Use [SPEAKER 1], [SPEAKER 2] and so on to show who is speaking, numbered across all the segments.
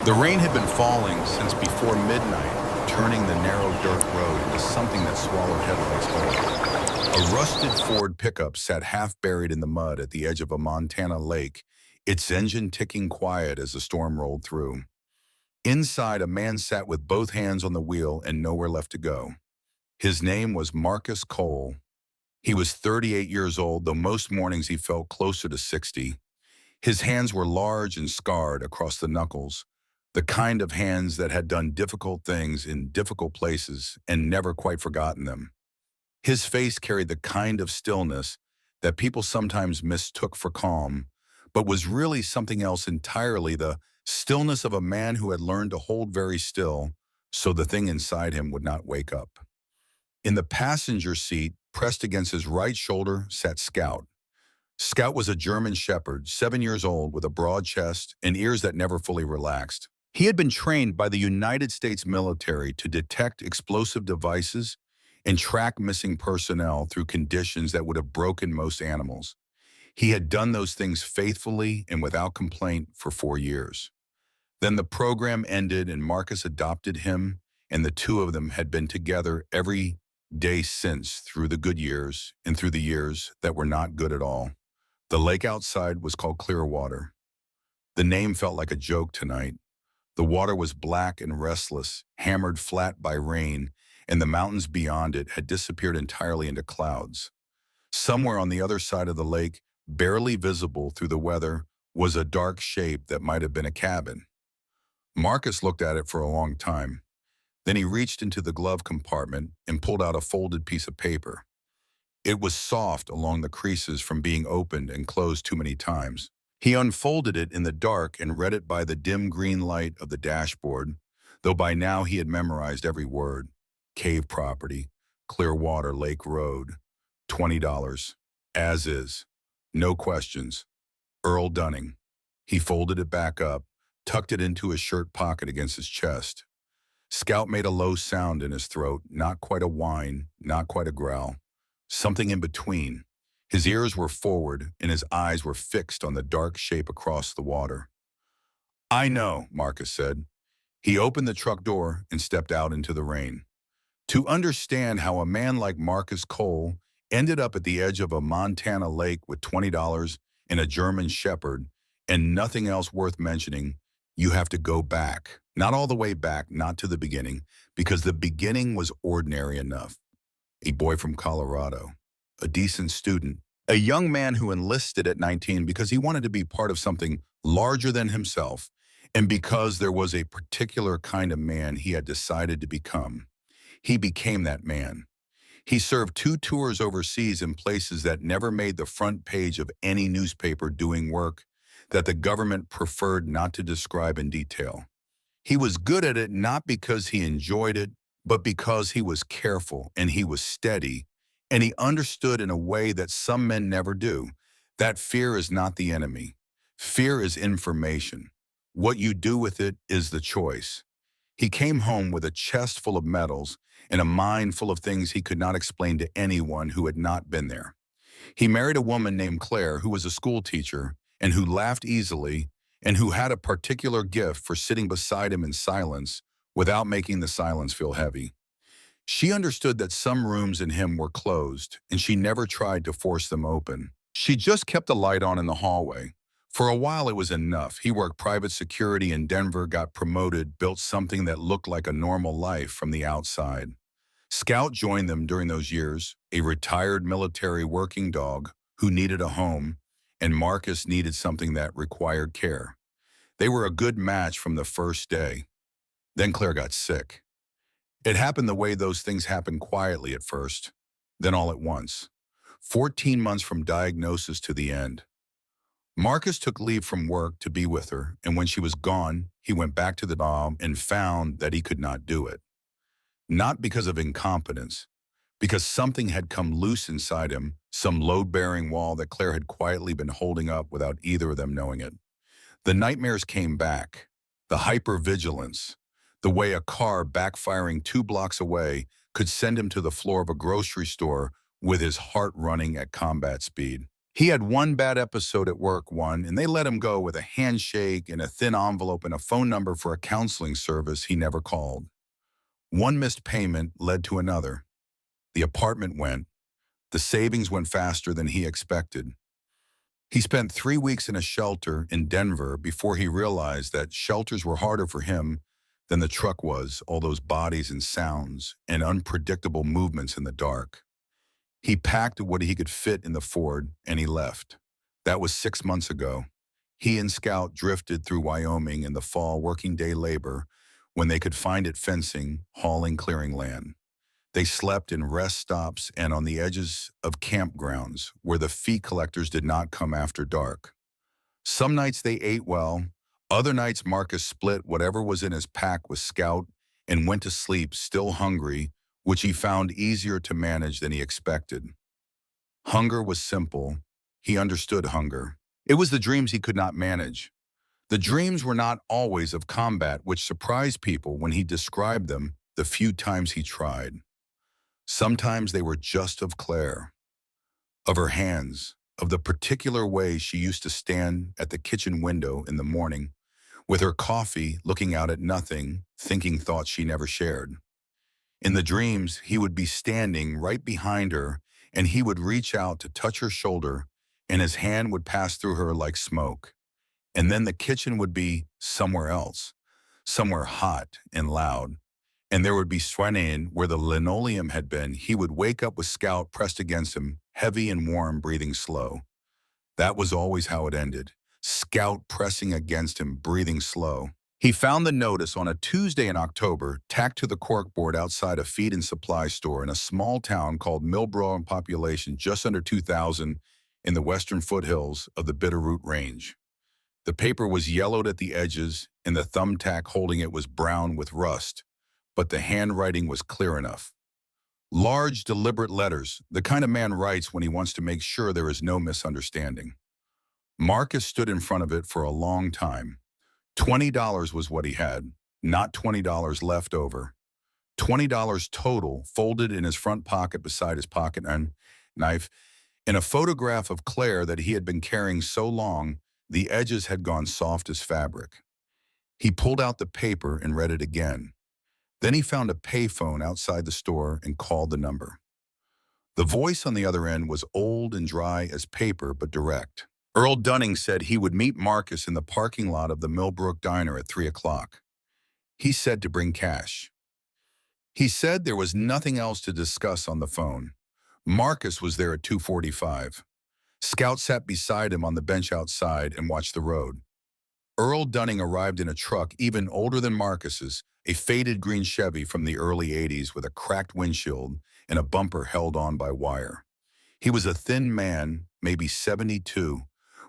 [SPEAKER 1] The rain had been falling since before midnight, turning the narrow dirt road into something that swallowed headlights whole. A rusted Ford pickup sat half buried in the mud at the edge of a Montana lake, its engine ticking quiet as the storm rolled through. Inside, a man sat with both hands on the wheel and nowhere left to go. His name was Marcus Cole. He was 38 years old, though most mornings he felt closer to 60. His hands were large and scarred across the knuckles, the kind of hands that had done difficult things in difficult places and never quite forgotten them. His face carried the kind of stillness that people sometimes mistook for calm, but was really something else entirely, the stillness of a man who had learned to hold very still so the thing inside him would not wake up. In the passenger seat, pressed against his right shoulder, sat Scout. Scout was a German shepherd, 7 years old, with a broad chest and ears that never fully relaxed. He had been trained by the United States military to detect explosive devices and track missing personnel through conditions that would have broken most animals. He had done those things faithfully and without complaint for 4 years. Then the program ended and Marcus adopted him, and the two of them had been together every day since, through the good years and through the years that were not good at all. The lake outside was called Clearwater. The name felt like a joke tonight. The water was black and restless, hammered flat by rain, and the mountains beyond it had disappeared entirely into clouds. Somewhere on the other side of the lake, barely visible through the weather, was a dark shape that might have been a cabin. Marcus looked at it for a long time. Then he reached into the glove compartment and pulled out a folded piece of paper. It was soft along the creases from being opened and closed too many times. He unfolded it in the dark and read it by the dim green light of the dashboard, though by now he had memorized every word. Cave property, Clearwater Lake Road, $20, as is, no questions. Earl Dunning. He folded it back up, tucked it into his shirt pocket against his chest. Scout made a low sound in his throat, not quite a whine, not quite a growl. Something in between. His ears were forward and his eyes were fixed on the dark shape across the water. "I know," Marcus said. He opened the truck door and stepped out into the rain. To understand how a man like Marcus Cole ended up at the edge of a Montana lake with $20 and a German shepherd and nothing else worth mentioning, you have to go back. Not all the way back, not to the beginning, because the beginning was ordinary enough. A boy from Colorado, a decent student, a young man who enlisted at 19 because he wanted to be part of something larger than himself, and because there was a particular kind of man he had decided to become. He became that man. He served 2 tours overseas in places that never made the front page of any newspaper, doing work that the government preferred not to describe in detail. He was good at it not because he enjoyed it, but because he was careful and he was steady, and he understood in a way that some men never do, that fear is not the enemy. Fear is information. What you do with it is the choice. He came home with a chest full of medals and a mind full of things he could not explain to anyone who had not been there. He married a woman named Claire who was a school teacher and who laughed easily and who had a particular gift for sitting beside him in silence without making the silence feel heavy. She understood that some rooms in him were closed, and she never tried to force them open. She just kept the light on in the hallway. For a while it was enough. He worked private security in Denver, got promoted, built something that looked like a normal life from the outside. Scout joined them during those years, a retired military working dog who needed a home, and Marcus needed something that required care. They were a good match from the first day. Then Claire got sick. It happened the way those things happen, quietly at first, then all at once. 14 months from diagnosis to the end. Marcus took leave from work to be with her, and when she was gone, he went back to the job and found that he could not do it. Not because of incompetence, because something had come loose inside him, some load-bearing wall that Claire had quietly been holding up without either of them knowing it. The nightmares came back, the hypervigilance, the way a car backfiring 2 blocks away could send him to the floor of a grocery store with his heart running at combat speed. He had one bad episode at work and they let him go with a handshake and a thin envelope and a phone number for a counseling service he never called. One missed payment led to another. The apartment went. The savings went faster than he expected. He spent 3 weeks in a shelter in Denver before he realized that shelters were harder for him than the truck was, all those bodies and sounds and unpredictable movements in the dark. He packed what he could fit in the Ford and he left. That was 6 months ago. He and Scout drifted through Wyoming in the fall working day labor when they could find it fencing, hauling, clearing land. They slept in rest stops and on the edges of campgrounds where the fee collectors did not come after dark. Some nights they ate well. Other nights Marcus split whatever was in his pack with Scout and went to sleep still hungry, which he found easier to manage than he expected. Hunger was simple. He understood hunger. It was the dreams he could not manage. The dreams were not always of combat, which surprised people when he described them the few times he tried. Sometimes they were just of Claire, of her hands, of the particular way she used to stand at the kitchen window in the morning, with her coffee looking out at nothing, thinking thoughts she never shared. In the dreams, he would be standing right behind her, and he would reach out to touch her shoulder, and his hand would pass through her like smoke. And then the kitchen would be somewhere else, somewhere hot and loud. And there would be sweating where the linoleum had been. He would wake up with Scout pressed against him, heavy and warm, breathing slow. That was always how it ended. Scout pressing against him, breathing slow. He found the notice on a Tuesday in October, tacked to the corkboard outside a feed and supply store in a small town called Millbrook, in population just under 2,000 in the western foothills of the Bitterroot Range. The paper was yellowed at the edges, and the thumbtack holding it was brown with rust, but the handwriting was clear enough. Large, deliberate letters, the kind a man writes when he wants to make sure there is no misunderstanding. Marcus stood in front of it for a long time. $20 was what he had, not $20 left over. $20 total, folded in his front pocket beside his pocket knife, and a photograph of Claire that he had been carrying so long, the edges had gone soft as fabric. He pulled out the paper and read it again. Then he found a payphone outside the store and called the number. The voice on the other end was old and dry as paper, but direct. Earl Dunning said he would meet Marcus in the parking lot of the Millbrook Diner at 3 o'clock. He said to bring cash. He said there was nothing else to discuss on the phone. Marcus was there at 2:45. Scout sat beside him on the bench outside and watched the road. Earl Dunning arrived in a truck even older than Marcus's, a faded green Chevy from the early 80s with a cracked windshield and a bumper held on by wire. He was a thin man, maybe 72,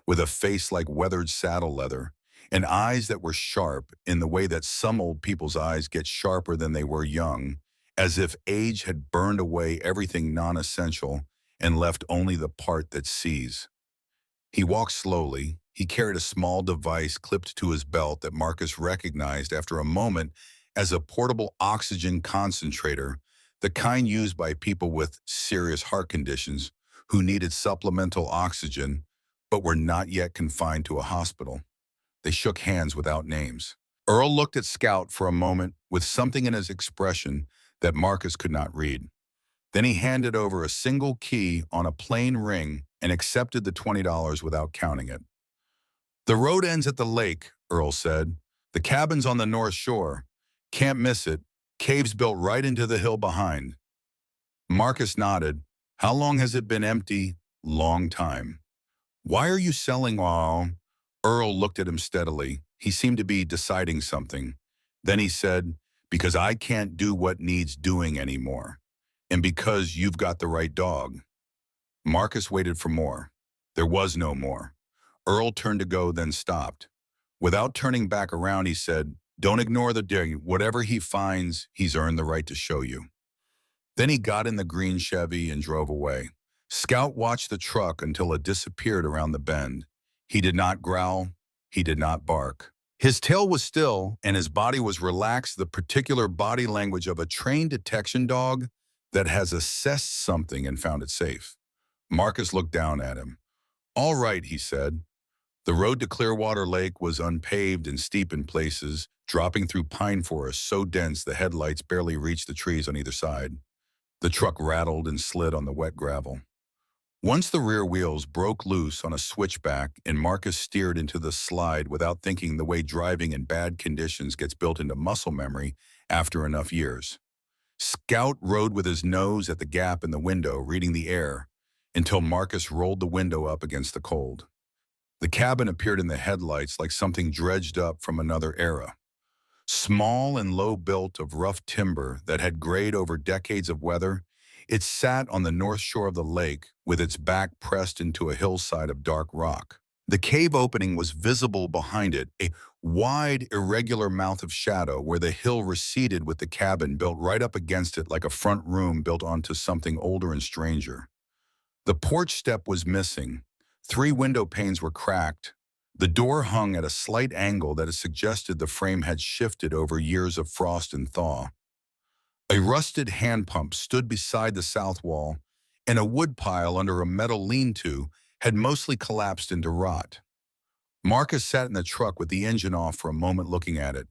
[SPEAKER 1] with a face like weathered saddle leather and eyes that were sharp in the way that some old people's eyes get sharper than they were young, as if age had burned away everything non-essential and left only the part that sees. He walked slowly. He carried a small device clipped to his belt that Marcus recognized after a moment as a portable oxygen concentrator, the kind used by people with serious heart conditions who needed supplemental oxygen but were not yet confined to a hospital. They shook hands without names. Earl looked at Scout for a moment with something in his expression that Marcus could not read. Then he handed over a single key on a plain ring and accepted the $20 without counting it. "The road ends at the lake," Earl said. "The cabin's on the north shore. Can't miss it. Cave's built right into the hill behind." Marcus nodded. "How long has it been empty?" "Long time." "Why are you selling all?" Earl looked at him steadily. He seemed to be deciding something. Then he said, "Because I can't do what needs doing anymore. And because you've got the right dog." Marcus waited for more. There was no more. Earl turned to go, then stopped. Without turning back around, he said, "Don't ignore the dig. Whatever he finds, he's earned the right to show you." Then he got in the green Chevy and drove away. Scout watched the truck until it disappeared around the bend. He did not growl. He did not bark. His tail was still, and his body was relaxed, the particular body language of a trained detection dog that has assessed something and found it safe. Marcus looked down at him. All right, he said. The road to Clearwater Lake was unpaved and steep in places, dropping through pine forests so dense the headlights barely reached the trees on either side. The truck rattled and slid on the wet gravel. Once the rear wheels broke loose on a switchback and Marcus steered into the slide without thinking the way driving in bad conditions gets built into muscle memory after enough years. Scout rode with his nose at the gap in the window, reading the air, until Marcus rolled the window up against the cold. The cabin appeared in the headlights like something dredged up from another era. Small and low-built of rough timber that had grayed over decades of weather, it sat on the north shore of the lake with its back pressed into a hillside of dark rock. The cave opening was visible behind it, a wide, irregular mouth of shadow where the hill receded with the cabin built right up against it like a front room built onto something older and stranger. The porch step was missing. 3 window panes were cracked. The door hung at a slight angle that suggested the frame had shifted over years of frost and thaw. A rusted hand pump stood beside the south wall, and a wood pile under a metal lean-to had mostly collapsed into rot. Marcus sat in the truck with the engine off for a moment looking at it.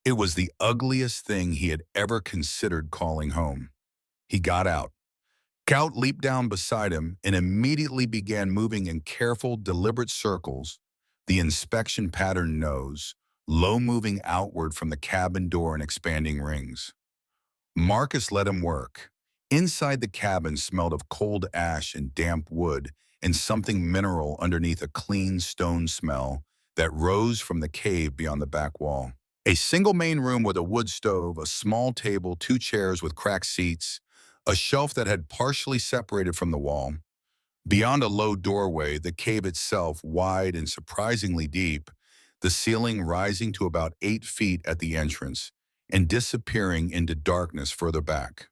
[SPEAKER 1] It was the ugliest thing he had ever considered calling home. He got out. Scout leaped down beside him and immediately began moving in careful, deliberate circles, the inspection pattern nose, low moving outward from the cabin door in expanding rings. Marcus let him work. Inside the cabin smelled of cold ash and damp wood and something mineral underneath a clean stone smell that rose from the cave beyond the back wall. A single main room with a wood stove, a small table, 2 chairs with cracked seats, a shelf that had partially separated from the wall. Beyond a low doorway, the cave itself wide and surprisingly deep, the ceiling rising to about 8 feet at the entrance and disappearing into darkness further back.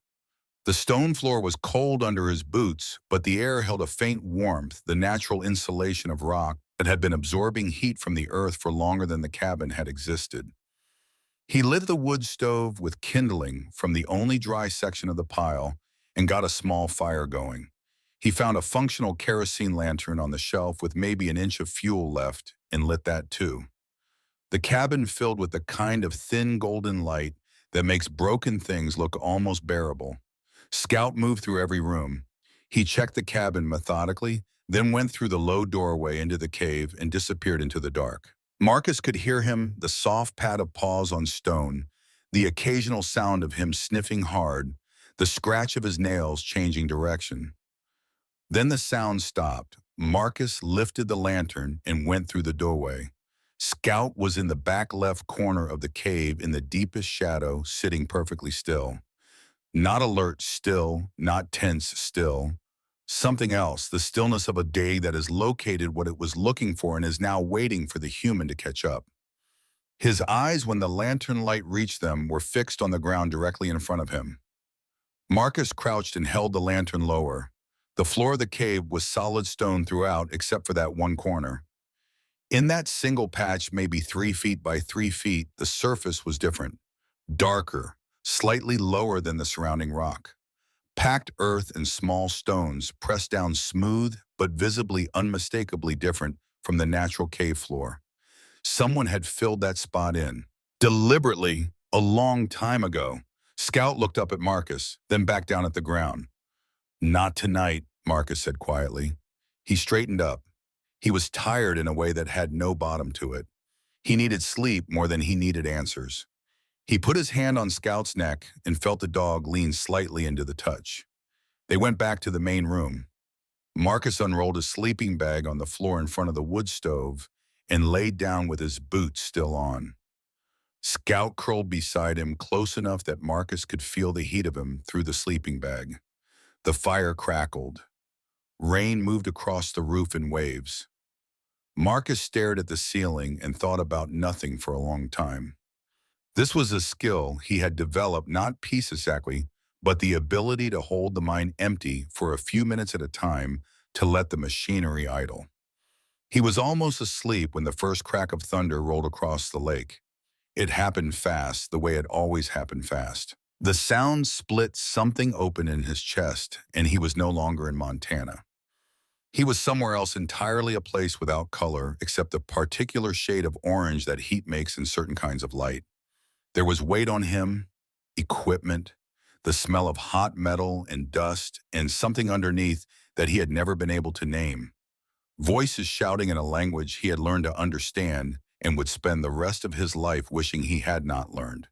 [SPEAKER 1] The stone floor was cold under his boots, but the air held a faint warmth, the natural insulation of rock that had been absorbing heat from the earth for longer than the cabin had existed. He lit the wood stove with kindling from the only dry section of the pile and got a small fire going. He found a functional kerosene lantern on the shelf with maybe an inch of fuel left and lit that too. The cabin filled with the kind of thin golden light that makes broken things look almost bearable. Scout moved through every room. He checked the cabin methodically, then went through the low doorway into the cave and disappeared into the dark. Marcus could hear him, the soft pad of paws on stone, the occasional sound of him sniffing hard, the scratch of his nails changing direction. Then the sound stopped. Marcus lifted the lantern and went through the doorway. Scout was in the back left corner of the cave in the deepest shadow, sitting perfectly still. Not alert still, not tense still. Something else, the stillness of a day that has located what it was looking for and is now waiting for the human to catch up. His eyes, when the lantern light reached them, were fixed on the ground directly in front of him. Marcus crouched and held the lantern lower. The floor of the cave was solid stone throughout except for that one corner. In that single patch, maybe 3 feet by 3 feet, the surface was different. Darker, slightly lower than the surrounding rock. Packed earth and small stones pressed down smooth but visibly unmistakably different from the natural cave floor. Someone had filled that spot in. Deliberately, a long time ago. Scout looked up at Marcus, then back down at the ground. "Not tonight," Marcus said quietly. He straightened up. He was tired in a way that had no bottom to it. He needed sleep more than he needed answers. He put his hand on Scout's neck and felt the dog lean slightly into the touch. They went back to the main room. Marcus unrolled his sleeping bag on the floor in front of the wood stove and laid down with his boots still on. Scout curled beside him close enough that Marcus could feel the heat of him through the sleeping bag. The fire crackled. Rain moved across the roof in waves. Marcus stared at the ceiling and thought about nothing for a long time. This was a skill he had developed, not peace exactly, but the ability to hold the mind empty for a few minutes at a time to let the machinery idle. He was almost asleep when the first crack of thunder rolled across the lake. It happened fast, the way it always happened fast. The sound split something open in his chest, and he was no longer in Montana. He was somewhere else entirely, a place without color except the particular shade of orange that heat makes in certain kinds of light. There was weight on him, equipment, the smell of hot metal and dust, and something underneath that he had never been able to name. Voices shouting in a language he had learned to understand and would spend the rest of his life wishing he had not learned.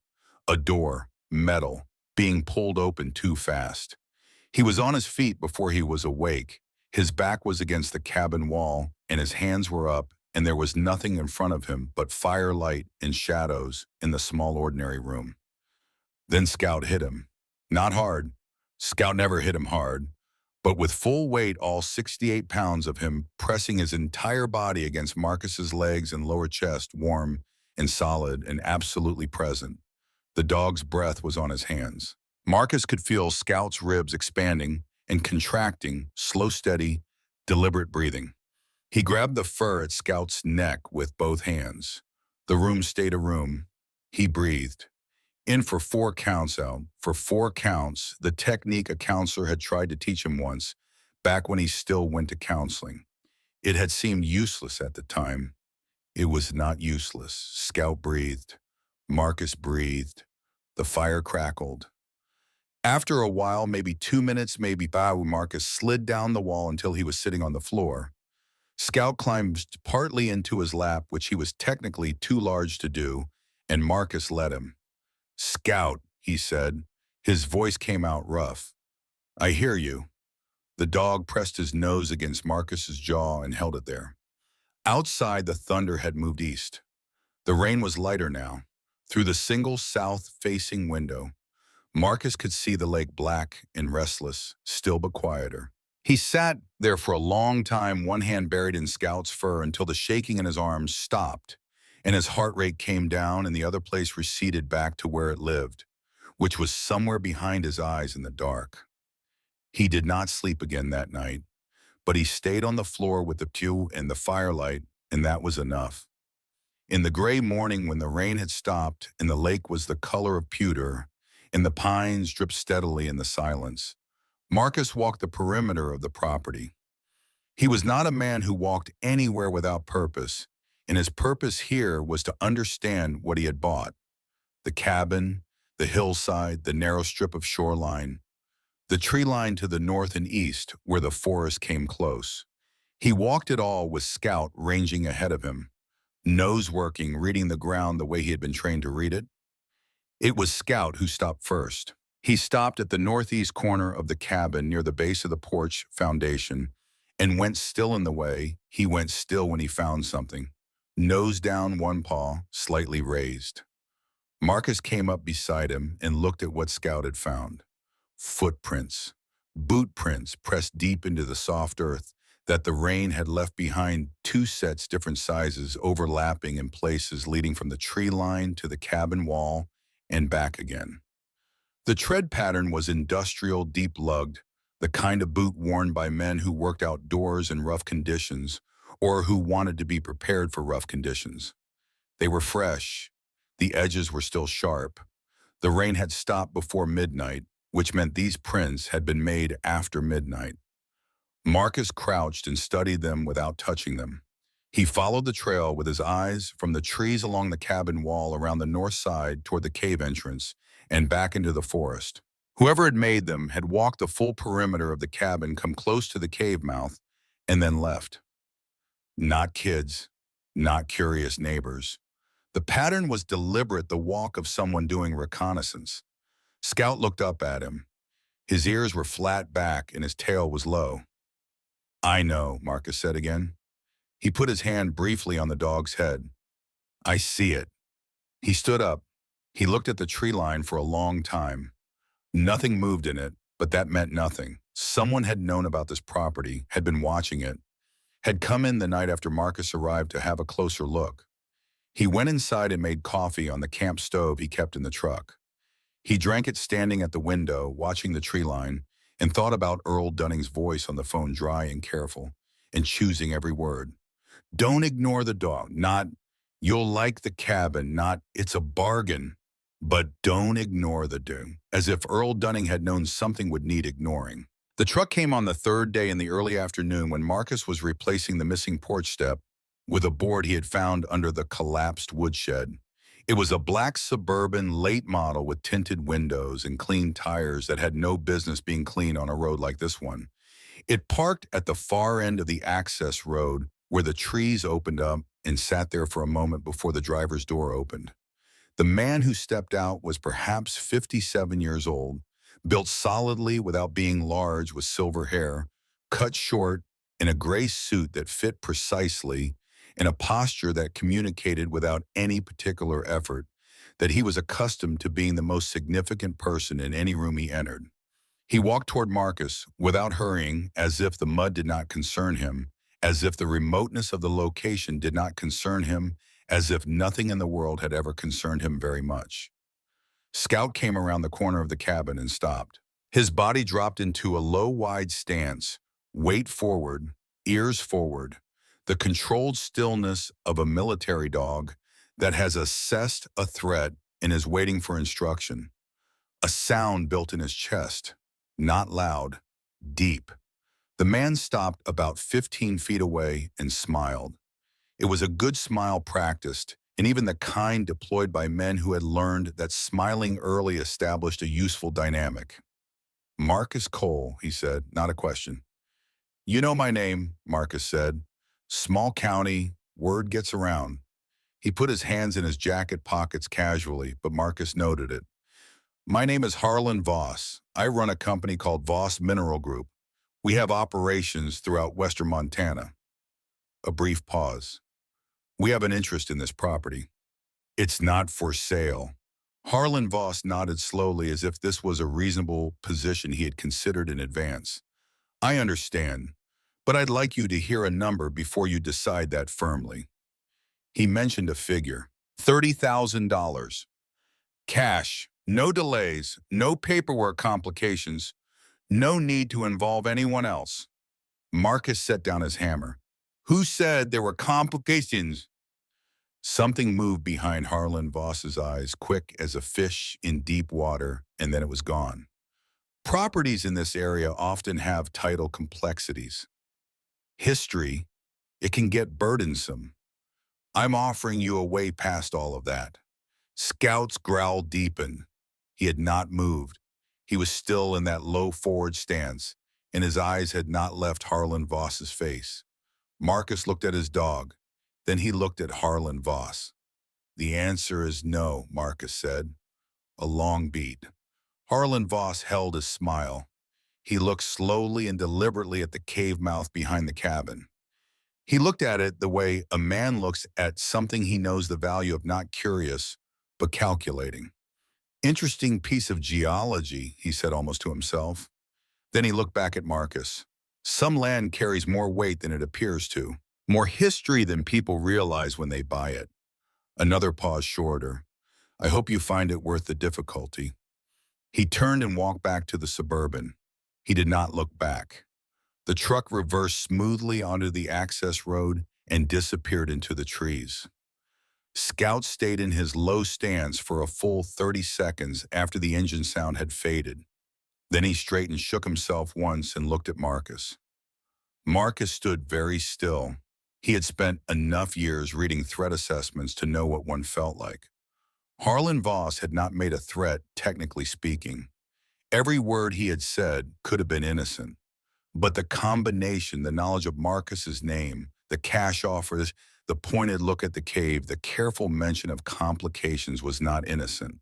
[SPEAKER 1] A door, metal, being pulled open too fast. He was on his feet before he was awake. His back was against the cabin wall, and his hands were up, and there was nothing in front of him but firelight and shadows in the small ordinary room. Then Scout hit him. Not hard. Scout never hit him hard, but with full weight, all 68 pounds of him pressing his entire body against Marcus's legs and lower chest, warm and solid and absolutely present. The dog's breath was on his hands. Marcus could feel Scout's ribs expanding and contracting, slow, steady, deliberate breathing. He grabbed the fur at Scout's neck with both hands. The room stayed a room. He breathed. In for 4 counts, out for 4 counts, the technique a counselor had tried to teach him once, back when he still went to counseling. It had seemed useless at the time. It was not useless. Scout breathed. Marcus breathed. The fire crackled. After a while, maybe 2 minutes, maybe Marcus slid down the wall until he was sitting on the floor. Scout climbed partly into his lap, which he was technically too large to do, and Marcus let him. "Scout," he said. His voice came out rough. "I hear you." The dog pressed his nose against Marcus's jaw and held it there. Outside, the thunder had moved east. The rain was lighter now. Through the single south-facing window, Marcus could see the lake, black and restless, still but quieter. He sat there for a long time, one hand buried in Scout's fur, until the shaking in his arms stopped and his heart rate came down and the other place receded back to where it lived, which was somewhere behind his eyes in the dark. He did not sleep again that night, but he stayed on the floor with the pew and the firelight, and that was enough. In the gray morning, when the rain had stopped and the lake was the color of pewter and the pines dripped steadily in the silence, Marcus walked the perimeter of the property. He was not a man who walked anywhere without purpose, and his purpose here was to understand what he had bought: the cabin, the hillside, the narrow strip of shoreline, the tree line to the north and east where the forest came close. He walked it all with Scout ranging ahead of him, nose working, reading the ground the way he had been trained to read it. It was Scout who stopped first. He stopped at the northeast corner of the cabin near the base of the porch foundation and went still in the way. He went still when he found something. Nose down, one paw slightly raised. Marcus came up beside him and looked at what Scout had found. Footprints, boot prints pressed deep into the soft earth that the rain had left behind, 2 sets different sizes overlapping in places, leading from the tree line to the cabin wall and back again. The tread pattern was industrial, deep-lugged, the kind of boot worn by men who worked outdoors in rough conditions or who wanted to be prepared for rough conditions. They were fresh. The edges were still sharp. The rain had stopped before midnight, which meant these prints had been made after midnight. Marcus crouched and studied them without touching them. He followed the trail with his eyes from the trees along the cabin wall around the north side toward the cave entrance and back into the forest. Whoever had made them had walked the full perimeter of the cabin, come close to the cave mouth, and then left. Not kids, not curious neighbors. The pattern was deliberate, the walk of someone doing reconnaissance. Scout looked up at him. His ears were flat back and his tail was low. "I know," Marcus said again. He put his hand briefly on the dog's head. "I see it." He stood up. He looked at the tree line for a long time. Nothing moved in it, but that meant nothing. Someone had known about this property, had been watching it, had come in the night after Marcus arrived to have a closer look. He went inside and made coffee on the camp stove he kept in the truck. He drank it standing at the window, watching the tree line, and thought about Earl Dunning's voice on the phone, dry and careful, and choosing every word. Don't ignore the dog, not you'll like the cabin, not it's a bargain, but don't ignore the dog, as if Earl Dunning had known something would need ignoring. The truck came on the third day in the early afternoon when Marcus was replacing the missing porch step with a board he had found under the collapsed woodshed. It was a black Suburban late model with tinted windows and clean tires that had no business being clean on a road like this one. It parked at the far end of the access road where the trees opened up and sat there for a moment before the driver's door opened. The man who stepped out was perhaps 57 years old, built solidly without being large with silver hair, cut short in a gray suit that fit precisely, in a posture that communicated without any particular effort that he was accustomed to being the most significant person in any room he entered. He walked toward Marcus without hurrying, as if the mud did not concern him, as if the remoteness of the location did not concern him, as if nothing in the world had ever concerned him very much. Scout came around the corner of the cabin and stopped. His body dropped into a low, wide stance, weight forward, ears forward, the controlled stillness of a military dog that has assessed a threat and is waiting for instruction. A sound built in his chest, not loud, deep. The man stopped about 15 feet away and smiled. It was a good smile practiced, and even the kind deployed by men who had learned that smiling early established a useful dynamic. "Marcus Cole," he said, not a question. "You know my name," Marcus said. "Small county, word gets around." He put his hands in his jacket pockets casually, but Marcus noted it. "My name is Harlan Voss. I run a company called Voss Mineral Group. We have operations throughout western Montana." A brief pause. "We have an interest in this property." "It's not for sale." Harlan Voss nodded slowly as if this was a reasonable position he had considered in advance. "I understand, but I'd like you to hear a number before you decide that firmly." He mentioned a figure. $30,000. Cash, no delays, no paperwork complications, no need to involve anyone else. Marcus set down his hammer. "Who said there were complications?" Something moved behind Harlan Voss's eyes, quick as a fish in deep water, and then it was gone. Properties in this area often have title complexities. History, it can get burdensome. I'm offering you a way past all of that. Scout's growl deepened. He had not moved. He was still in that low forward stance, and his eyes had not left Harlan Voss's face. Marcus looked at his dog. Then he looked at Harlan Voss. "The answer is no," Marcus said. A long beat. Harlan Voss held his smile. He looked slowly and deliberately at the cave mouth behind the cabin. He looked at it the way a man looks at something he knows the value of, not curious, but calculating. "Interesting piece of geology," he said almost to himself. Then he looked back at Marcus. "Some land carries more weight than it appears to, more history than people realize when they buy it." Another pause shorter. "I hope you find it worth the difficulty." He turned and walked back to the Suburban. He did not look back. The truck reversed smoothly onto the access road and disappeared into the trees. Scout stayed in his low stance for a full 30 seconds after the engine sound had faded. Then he straightened, shook himself once, and looked at Marcus. Marcus stood very still. He had spent enough years reading threat assessments to know what one felt like. Harlan Voss had not made a threat, technically speaking. Every word he had said could have been innocent. But the combination, the knowledge of Marcus's name, the cash offers, the pointed look at the cave, the careful mention of complications was not innocent.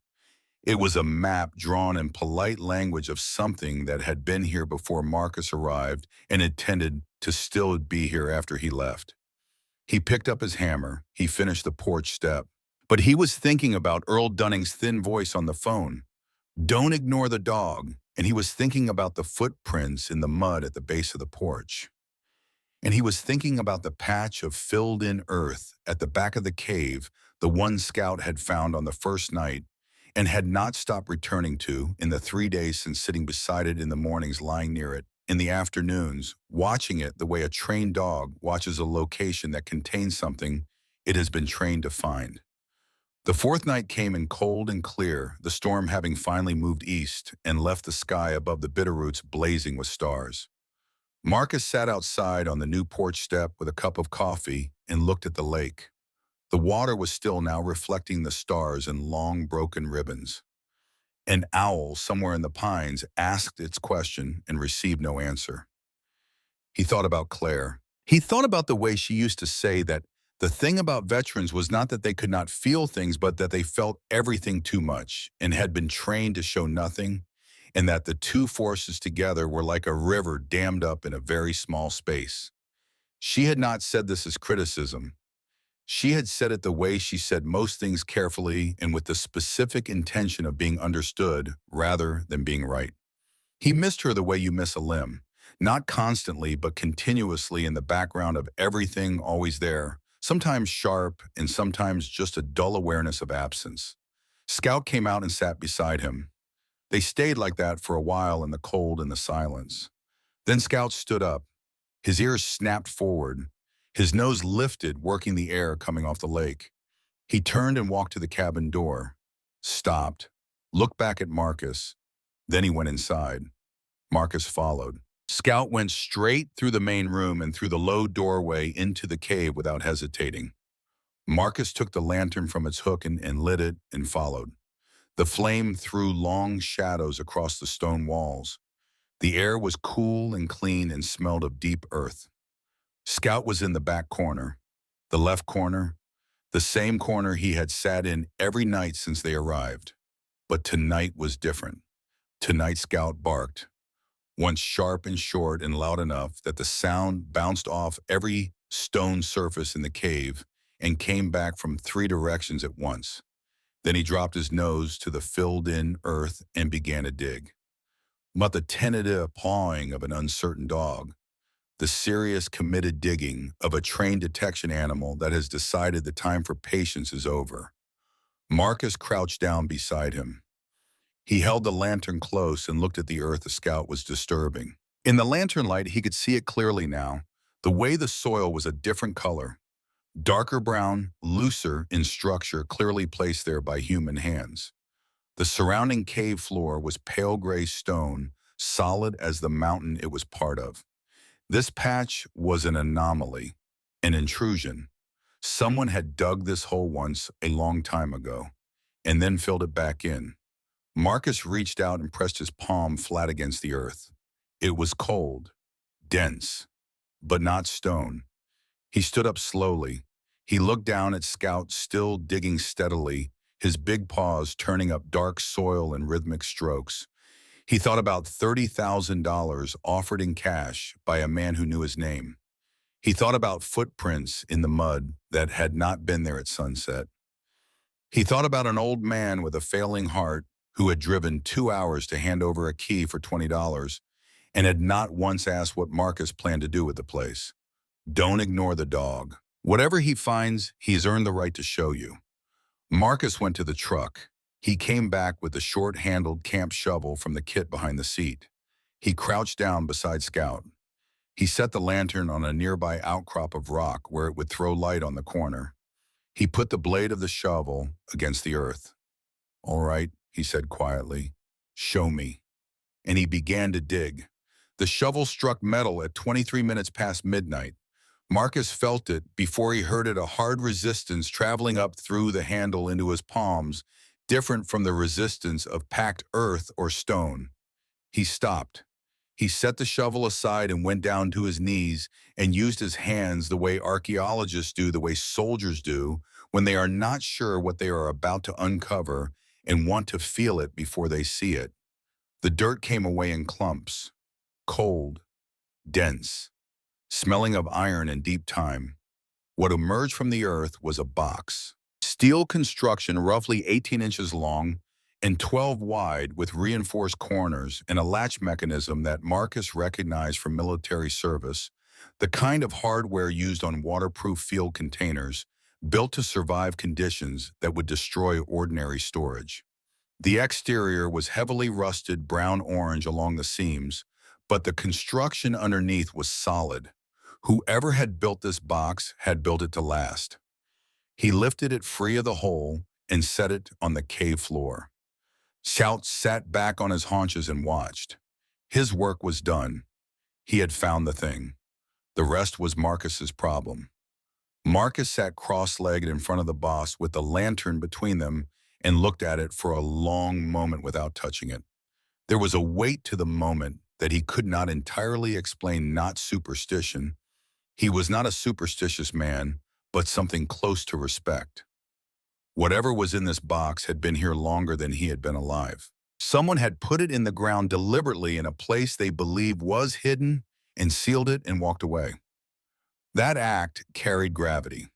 [SPEAKER 1] It was a map drawn in polite language of something that had been here before Marcus arrived and intended to still be here after he left. He picked up his hammer. He finished the porch step. But he was thinking about Earl Dunning's thin voice on the phone. "Don't ignore the dog." And he was thinking about the footprints in the mud at the base of the porch. And he was thinking about the patch of filled-in earth at the back of the cave the one Scout had found on the first night and had not stopped returning to in the 3 days since, sitting beside it in the mornings, lying near it, in the afternoons, watching it the way a trained dog watches a location that contains something it has been trained to find. The fourth night came in cold and clear, the storm having finally moved east and left the sky above the Bitterroots blazing with stars. Marcus sat outside on the new porch step with a cup of coffee and looked at the lake. The water was still now reflecting the stars in long broken ribbons. An owl somewhere in the pines asked its question and received no answer. He thought about Claire. He thought about the way she used to say that the thing about veterans was not that they could not feel things, but that they felt everything too much and had been trained to show nothing, and that the two forces together were like a river dammed up in a very small space. She had not said this as criticism. She had said it the way she said most things, carefully and with the specific intention of being understood rather than being right. He missed her the way you miss a limb, not constantly but continuously in the background of everything, always there, sometimes sharp and sometimes just a dull awareness of absence. Scout came out and sat beside him. They stayed like that for a while in the cold and the silence. Then Scout stood up. His ears snapped forward. His nose lifted, working the air coming off the lake. He turned and walked to the cabin door, stopped, looked back at Marcus. Then he went inside. Marcus followed. Scout went straight through the main room and through the low doorway into the cave without hesitating. Marcus took the lantern from its hook and lit it and followed. The flame threw long shadows across the stone walls. The air was cool and clean and smelled of deep earth. Scout was in the back corner, the left corner, the same corner he had sat in every night since they arrived. But tonight was different. Tonight Scout barked, once sharp and short and loud enough that the sound bounced off every stone surface in the cave and came back from three directions at once. Then he dropped his nose to the filled-in earth and began to dig. Not the tentative pawing of an uncertain dog, the serious, committed digging of a trained detection animal that has decided the time for patience is over. Marcus crouched down beside him. He held the lantern close and looked at the earth the Scout was disturbing. In the lantern light, he could see it clearly now. The way the soil was a different color, darker brown, looser in structure, clearly placed there by human hands. The surrounding cave floor was pale gray stone, solid as the mountain it was part of. This patch was an anomaly, an intrusion. Someone had dug this hole once a long time ago, and then filled it back in. Marcus reached out and pressed his palm flat against the earth. It was cold, dense, but not stone. He stood up slowly. He looked down at Scout, still digging steadily, his big paws turning up dark soil in rhythmic strokes. He thought about $30,000 offered in cash by a man who knew his name. He thought about footprints in the mud that had not been there at sunset. He thought about an old man with a failing heart who had driven 2 hours to hand over a key for $20 and had not once asked what Marcus planned to do with the place. Don't ignore the dog. Whatever he finds, he's earned the right to show you. Marcus went to the truck. He came back with the short-handled camp shovel from the kit behind the seat. He crouched down beside Scout. He set the lantern on a nearby outcrop of rock where it would throw light on the corner. He put the blade of the shovel against the earth. "All right," he said quietly. "Show me." And he began to dig. The shovel struck metal at 23 minutes past midnight. Marcus felt it before he heard it, a hard resistance traveling up through the handle into his palms, different from the resistance of packed earth or stone. He stopped. He set the shovel aside and went down to his knees and used his hands the way archaeologists do, the way soldiers do, when they are not sure what they are about to uncover and want to feel it before they see it. The dirt came away in clumps, cold, dense, smelling of iron and deep time. What emerged from the earth was a box. Steel construction, roughly 18 inches long and 12 wide, with reinforced corners and a latch mechanism that Marcus recognized from military service, the kind of hardware used on waterproof field containers, built to survive conditions that would destroy ordinary storage. The exterior was heavily rusted brown-orange along the seams, but the construction underneath was solid. Whoever had built this box had built it to last. He lifted it free of the hole and set it on the cave floor. Shout sat back on his haunches and watched. His work was done. He had found the thing. The rest was Marcus's problem. Marcus sat cross-legged in front of the boss with the lantern between them and looked at it for a long moment without touching it. There was a weight to the moment that he could not entirely explain, not superstition. He was not a superstitious man, but something close to respect. Whatever was in this box had been here longer than he had been alive. Someone had put it in the ground deliberately in a place they believed was hidden and sealed it and walked away. That act carried gravity.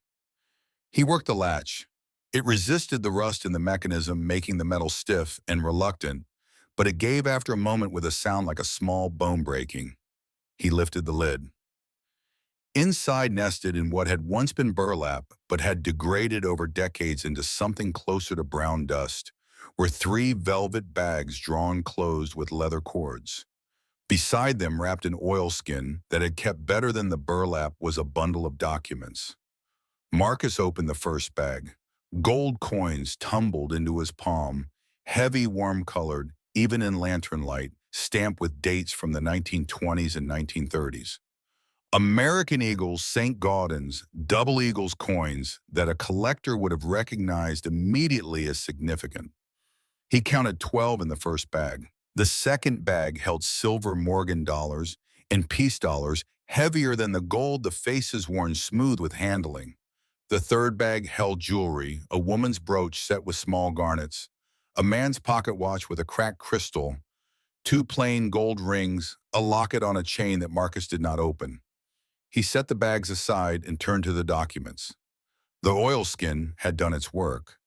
[SPEAKER 1] He worked the latch. It resisted the rust in the mechanism, making the metal stiff and reluctant, but it gave after a moment with a sound like a small bone breaking. He lifted the lid. Inside, nested in what had once been burlap but had degraded over decades into something closer to brown dust, were 3 velvet bags drawn closed with leather cords. Beside them, wrapped in oilskin that had kept better than the burlap, was a bundle of documents. Marcus opened the first bag. Gold coins tumbled into his palm, heavy, warm-colored, even in lantern light, stamped with dates from the 1920s and 1930s. American Eagles, St. Gaudens, Double Eagles coins that a collector would have recognized immediately as significant. He counted 12 in the first bag. The second bag held silver Morgan dollars and peace dollars, heavier than the gold, the faces worn smooth with handling. The third bag held jewelry, a woman's brooch set with small garnets, a man's pocket watch with a cracked crystal, 2 plain gold rings, a locket on a chain that Marcus did not open. He set the bags aside and turned to the documents. The oilskin had done its work.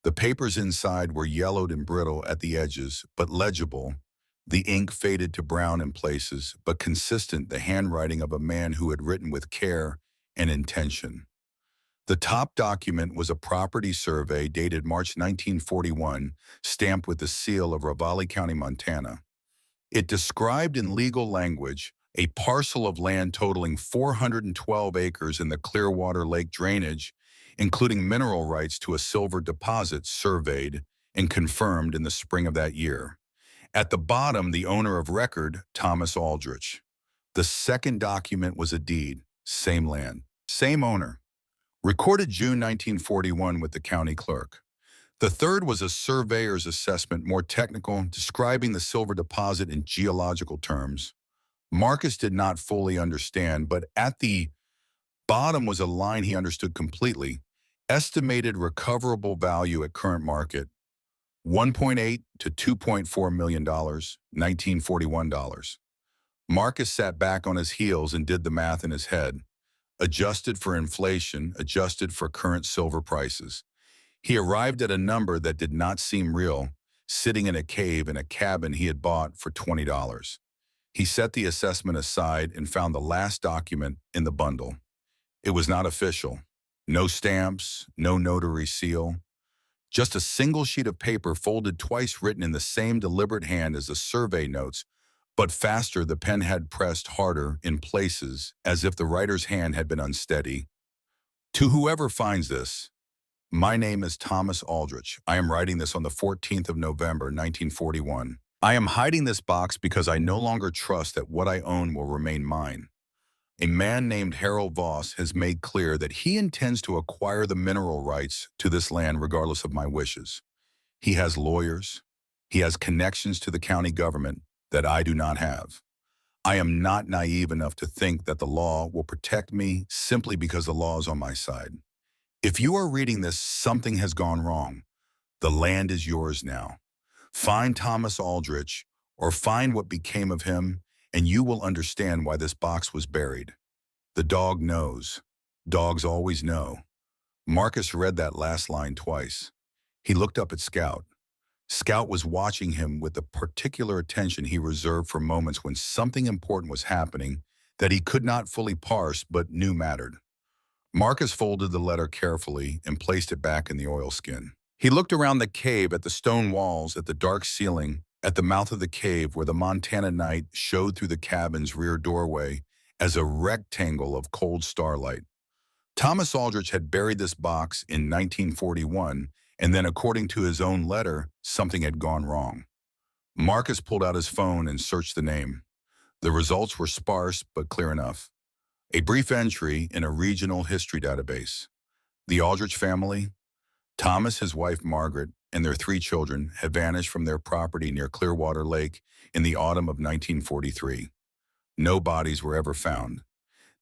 [SPEAKER 1] The papers inside were yellowed and brittle at the edges, but legible. The ink faded to brown in places, but consistent, the handwriting of a man who had written with care and intention. The top document was a property survey dated March 1941, stamped with the seal of Ravalli County, Montana. It described in legal language a parcel of land totaling 412 acres in the Clearwater Lake drainage, including mineral rights to a silver deposit, surveyed and confirmed in the spring of that year. At the bottom, the owner of record, Thomas Aldrich. The second document was a deed, same land, same owner, recorded June 1941 with the county clerk. The third was a surveyor's assessment, more technical, describing the silver deposit in geological terms. Marcus did not fully understand, but at the bottom was a line he understood completely. Estimated recoverable value at current market, $1.8 to $2.4 million, 1941 dollars. Marcus sat back on his heels and did the math in his head, adjusted for inflation, adjusted for current silver prices. He arrived at a number that did not seem real, sitting in a cave in a cabin he had bought for $20. He set the assessment aside and found the last document in the bundle. It was not official. No stamps, no notary seal. Just a single sheet of paper folded twice, written in the same deliberate hand as the survey notes, but faster. The pen had pressed harder in places, as if the writer's hand had been unsteady. To whoever finds this, my name is Thomas Aldrich. I am writing this on the 14th of November, 1941. I am hiding this box because I no longer trust that what I own will remain mine. A man named Harold Voss has made clear that he intends to acquire the mineral rights to this land regardless of my wishes. He has lawyers. He has connections to the county government that I do not have. I am not naive enough to think that the law will protect me simply because the law is on my side. If you are reading this, something has gone wrong. The land is yours now. Find Thomas Aldrich, or find what became of him, and you will understand why this box was buried. The dog knows. Dogs always know. Marcus read that last line twice. He looked up at Scout. Scout was watching him with the particular attention he reserved for moments when something important was happening that he could not fully parse but knew mattered. Marcus folded the letter carefully and placed it back in the oilskin. He looked around the cave, at the stone walls, at the dark ceiling, at the mouth of the cave where the Montana night showed through the cabin's rear doorway as a rectangle of cold starlight. Thomas Aldrich had buried this box in 1941, And then, according to his own letter, something had gone wrong. Marcus pulled out his phone and searched the name. The results were sparse but clear enough. A brief entry in a regional history database. The Aldrich family, Thomas, his wife Margaret, and their 3 children had vanished from their property near Clearwater Lake in the autumn of 1943. No bodies were ever found.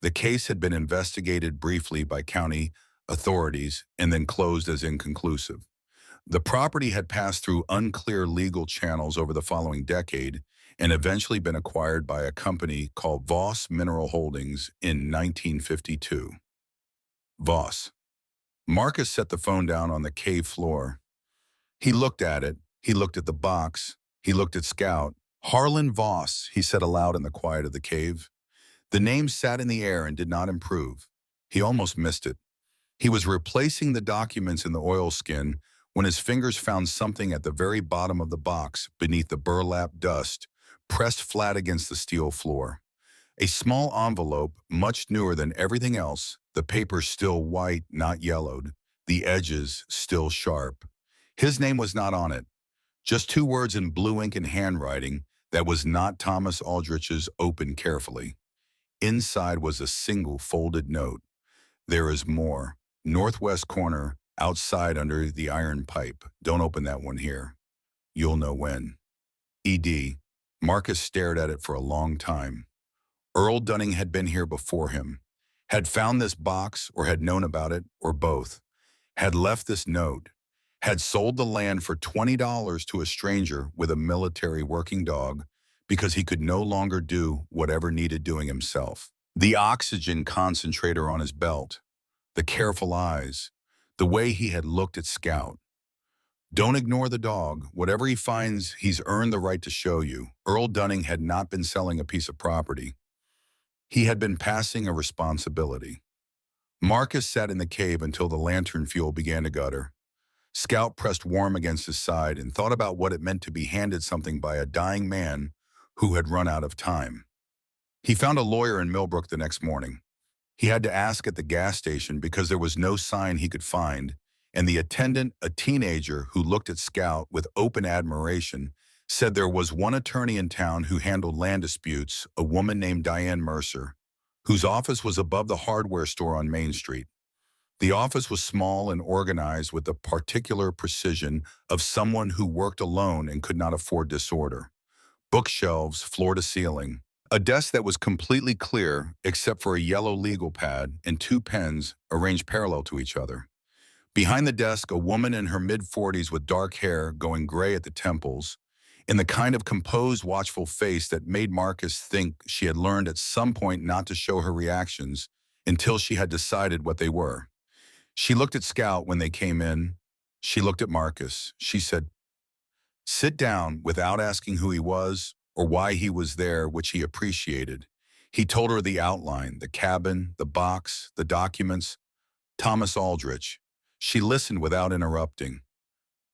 [SPEAKER 1] The case had been investigated briefly by county authorities and then closed as inconclusive. The property had passed through unclear legal channels over the following decade and eventually been acquired by a company called Voss Mineral Holdings in 1952. Voss. Marcus set the phone down on the cave floor. He looked at it. He looked at the box. He looked at Scout. Harlan Voss, he said aloud in the quiet of the cave. The name sat in the air and did not improve. He almost missed it. He was replacing the documents in the oilskin when his fingers found something at the very bottom of the box beneath the burlap dust, pressed flat against the steel floor. A small envelope, much newer than everything else, the paper still white, not yellowed, the edges still sharp. His name was not on it. Just 2 words in blue ink and handwriting that was not Thomas Aldrich's, opened carefully. Inside was a single folded note. There is more. Northwest corner, outside under the iron pipe. Don't open that one here. You'll know when. E.D. Marcus stared at it for a long time. Earl Dunning had been here before him, had found this box or had known about it, or both, had left this note, had sold the land for $20 to a stranger with a military working dog because he could no longer do whatever needed doing himself. The oxygen concentrator on his belt, the careful eyes, the way he had looked at Scout. Don't ignore the dog. Whatever he finds, he's earned the right to show you. Earl Dunning had not been selling a piece of property. He had been passing a responsibility. Marcus sat in the cave until the lantern fuel began to gutter. Scout pressed warm against his side and thought about what it meant to be handed something by a dying man who had run out of time. He found a lawyer in Millbrook the next morning. He had to ask at the gas station because there was no sign he could find, and the attendant, a teenager who looked at Scout with open admiration, said there was one attorney in town who handled land disputes, a woman named Diane Mercer, whose office was above the hardware store on Main Street. The office was small and organized with the particular precision of someone who worked alone and could not afford disorder. Bookshelves, floor to ceiling. A desk that was completely clear except for a yellow legal pad and 2 pens arranged parallel to each other. Behind the desk, a woman in her mid-40s with dark hair going gray at the temples, in the kind of composed, watchful face that made Marcus think she had learned at some point not to show her reactions until she had decided what they were. She looked at Scout when they came in. She looked at Marcus. She said, "Sit down," without asking who he was or why he was there, which he appreciated. He told her the outline, the cabin, the box, the documents. Thomas Aldrich. She listened without interrupting.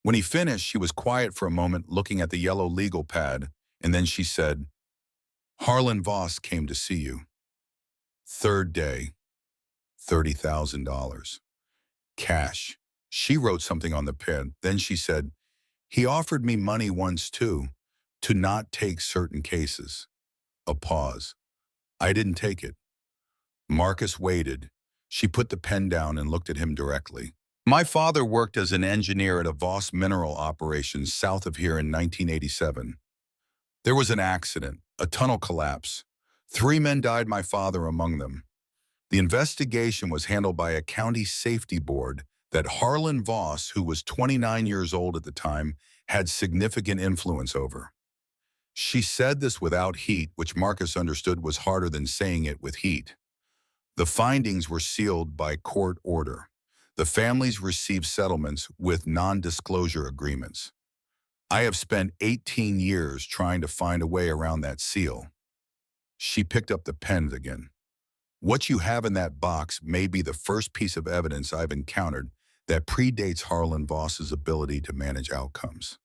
[SPEAKER 1] When he finished, she was quiet for a moment, looking at the yellow legal pad, and then she said, "Harlan Voss came to see you. 3rd day, $30,000. Cash." She wrote something on the pen. Then she said, "He offered me money once too, to not take certain cases." A pause. "I didn't take it." Marcus waited. She put the pen down and looked at him directly. "My father worked as an engineer at a Voss mineral operation south of here in 1987. There was an accident, a tunnel collapse. 3 men died, my father among them. The investigation was handled by a county safety board that Harlan Voss, who was 29 years old at the time, had significant influence over." She said this without heat, which Marcus understood was harder than saying it with heat. The findings were sealed by court order. The families received settlements with non-disclosure agreements. I have spent 18 years trying to find a way around that seal. She picked up the pen again. What you have in that box may be the first piece of evidence I've encountered that predates Harlan Voss's ability to manage outcomes.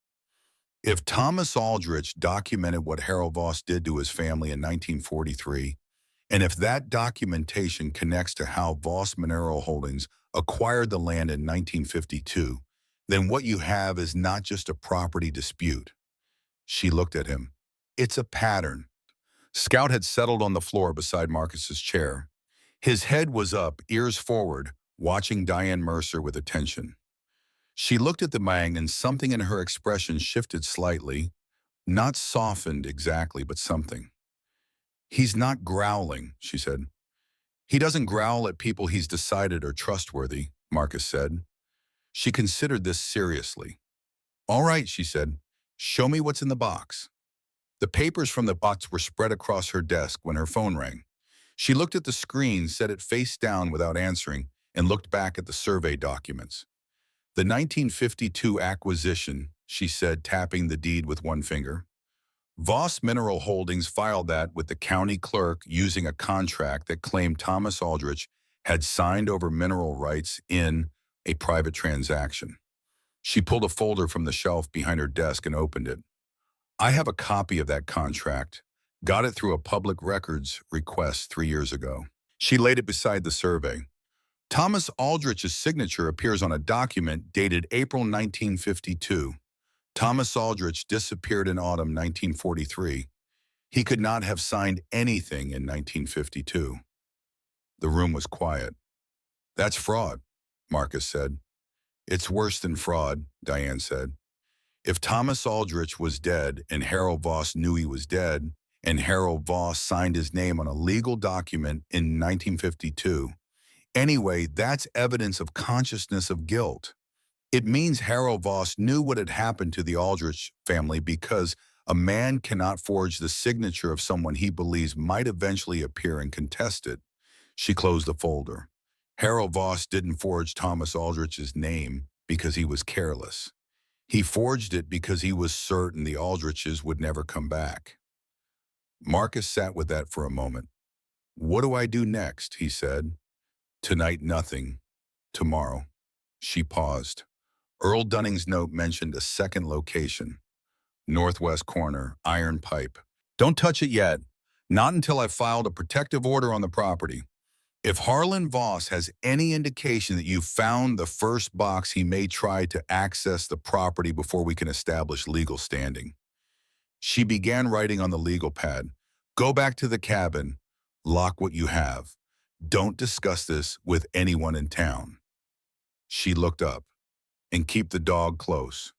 [SPEAKER 1] If Thomas Aldrich documented what Harold Voss did to his family in 1943, and if that documentation connects to how Voss Mineral Holdings acquired the land in 1952, Then what you have is not just a property dispute. She looked at him. It's a pattern. Scout had settled on the floor beside Marcus's chair. His head was up, ears forward, watching Diane Mercer with attention. She looked at the man and something in her expression shifted slightly, not softened exactly, but something. He's not growling, she said. He doesn't growl at people he's decided are trustworthy, Marcus said. She considered this seriously. All right, she said. Show me what's in the box. The papers from the box were spread across her desk when her phone rang. She looked at the screen, set it face down without answering, and looked back at the survey documents. The 1952 acquisition, she said, tapping the deed with one finger. Voss Mineral Holdings filed that with the county clerk using a contract that claimed Thomas Aldrich had signed over mineral rights in a private transaction. She pulled a folder from the shelf behind her desk and opened it. I have a copy of that contract. Got it through a public records request 3 years ago. She laid it beside the survey. Thomas Aldrich's signature appears on a document dated April 1952. Thomas Aldrich disappeared in autumn 1943. He could not have signed anything in 1952. The room was quiet. That's fraud, Marcus said. It's worse than fraud, Diane said. If Thomas Aldrich was dead and Harold Voss knew he was dead, and Harold Voss signed his name on a legal document in 1952, anyway, that's evidence of consciousness of guilt. It means Harold Voss knew what had happened to the Aldrich family because a man cannot forge the signature of someone he believes might eventually appear and contest it. She closed the folder. Harold Voss didn't forge Thomas Aldrich's name because he was careless. He forged it because he was certain the Aldriches would never come back. Marcus sat with that for a moment. What do I do next? He said. Tonight, nothing. Tomorrow. She paused. Earl Dunning's note mentioned a second location. Northwest corner, iron pipe. Don't touch it yet. Not until I've filed a protective order on the property. If Harlan Voss has any indication that you found the first box, he may try to access the property before we can establish legal standing. She began writing on the legal pad. Go back to the cabin. Lock what you have. Don't discuss this with anyone in town. She looked up. And keep the dog close.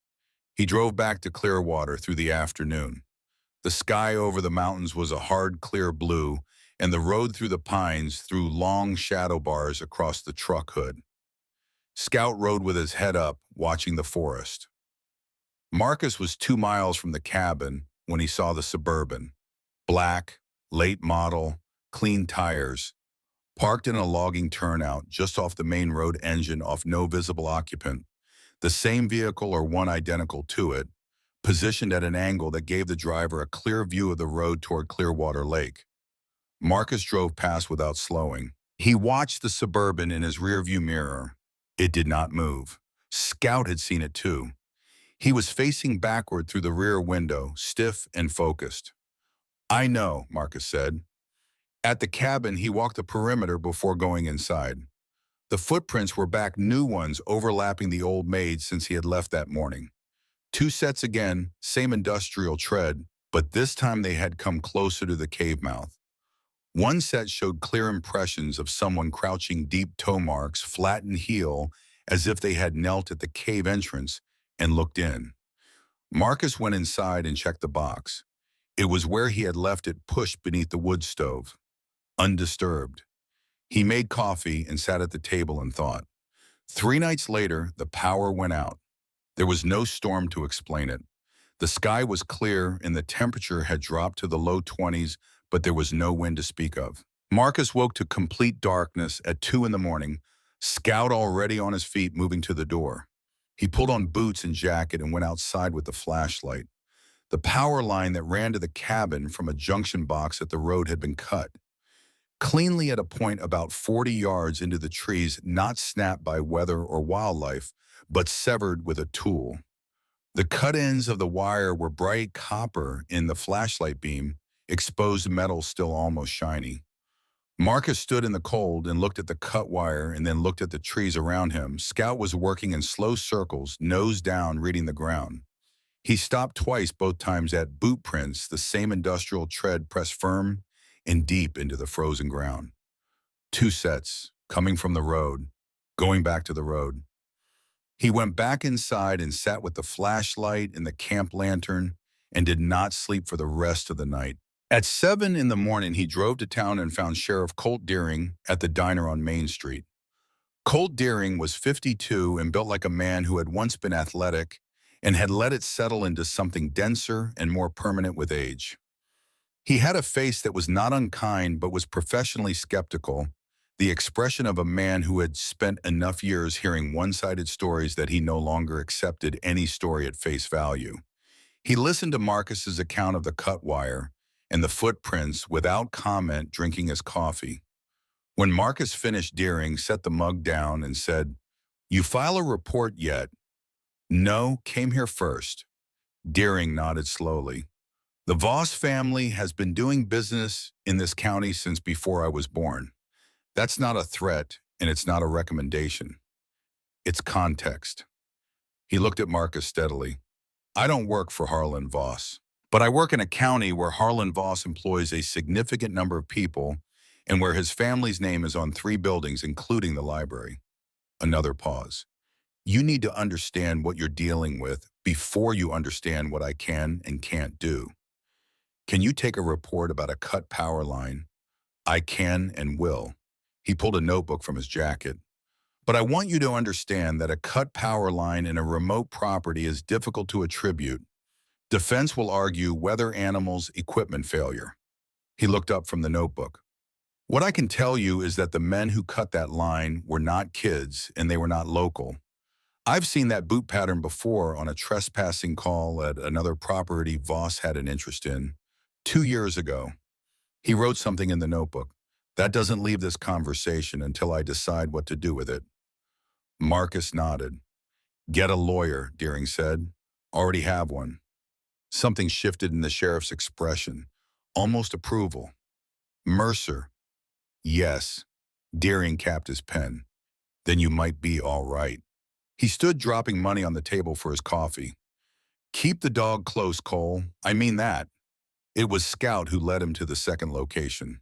[SPEAKER 1] He drove back to Clearwater through the afternoon. The sky over the mountains was a hard, clear blue, and the road through the pines threw long shadow bars across the truck hood. Scout rode with his head up, watching the forest. Marcus was 2 miles from the cabin when he saw the Suburban. Black, late model, clean tires, parked in a logging turnout just off the main road, engine off, no visible occupant. The same vehicle or one identical to it, positioned at an angle that gave the driver a clear view of the road toward Clearwater Lake. Marcus drove past without slowing. He watched the Suburban in his rearview mirror. It did not move. Scout had seen it too. He was facing backward through the rear window, stiff and focused. I know, Marcus said. At the cabin, he walked the perimeter before going inside. The footprints were back, new ones overlapping the old maid since he had left that morning. 2 sets again, same industrial tread, but this time they had come closer to the cave mouth. One set showed clear impressions of someone crouching, deep toe marks, flattened heel, as if they had knelt at the cave entrance and looked in. Marcus went inside and checked the box. It was where he had left it, pushed beneath the wood stove, undisturbed. He made coffee and sat at the table and thought. 3 nights later, the power went out. There was no storm to explain it. The sky was clear and the temperature had dropped to the low 20s, but there was no wind to speak of. Marcus woke to complete darkness at 2 in the morning, Scout already on his feet, moving to the door. He pulled on boots and jacket and went outside with the flashlight. The power line that ran to the cabin from a junction box at the road had been cut. Cleanly at a point about 40 yards into the trees, not snapped by weather or wildlife, but severed with a tool. The cut ends of the wire were bright copper in the flashlight beam, exposed metal still almost shiny. Marcus stood in the cold and looked at the cut wire and then looked at the trees around him. Scout was working in slow circles, nose down, reading the ground. He stopped twice, both times at boot prints, the same industrial tread pressed firm and deep into the frozen ground. Two sets, coming from the road, going back to the road. He went back inside and sat with the flashlight and the camp lantern and did not sleep for the rest of the night. At 7 in the morning, he drove to town and found Sheriff Colt Deering at the diner on Main Street. Colt Deering was 52 and built like a man who had once been athletic and had let it settle into something denser and more permanent with age. He had a face that was not unkind but was professionally skeptical, the expression of a man who had spent enough years hearing one-sided stories that he no longer accepted any story at face value. He listened to Marcus's account of the cut wire and the footprints without comment, drinking his coffee. When Marcus finished, Deering set the mug down and said, "You file a report yet?" "No, came here first." Deering nodded slowly. "The Voss family has been doing business in this county since before I was born. That's not a threat, and it's not a recommendation. It's context." He looked at Marcus steadily. "I don't work for Harlan Voss, but I work in a county where Harlan Voss employs a significant number of people and where his family's name is on 3 buildings, including the library." Another pause. "You need to understand what you're dealing with before you understand what I can and can't do. Can you take a report about a cut power line?" "I can and will." He pulled a notebook from his jacket. "But I want you to understand that a cut power line in a remote property is difficult to attribute. Defense will argue weather, animals, equipment failure." He looked up from the notebook. "What I can tell you is that the men who cut that line were not kids and they were not local. I've seen that boot pattern before on a trespassing call at another property Voss had an interest in 2 years ago." He wrote something in the notebook. "That doesn't leave this conversation until I decide what to do with it." Marcus nodded. "Get a lawyer," Deering said. "Already have one." Something shifted in the sheriff's expression, almost approval. "Mercer." "Yes." Deering capped his pen. "Then you might be all right." He stood, dropping money on the table for his coffee. "Keep the dog close, Cole. I mean that." It was Scout who led him to the second location.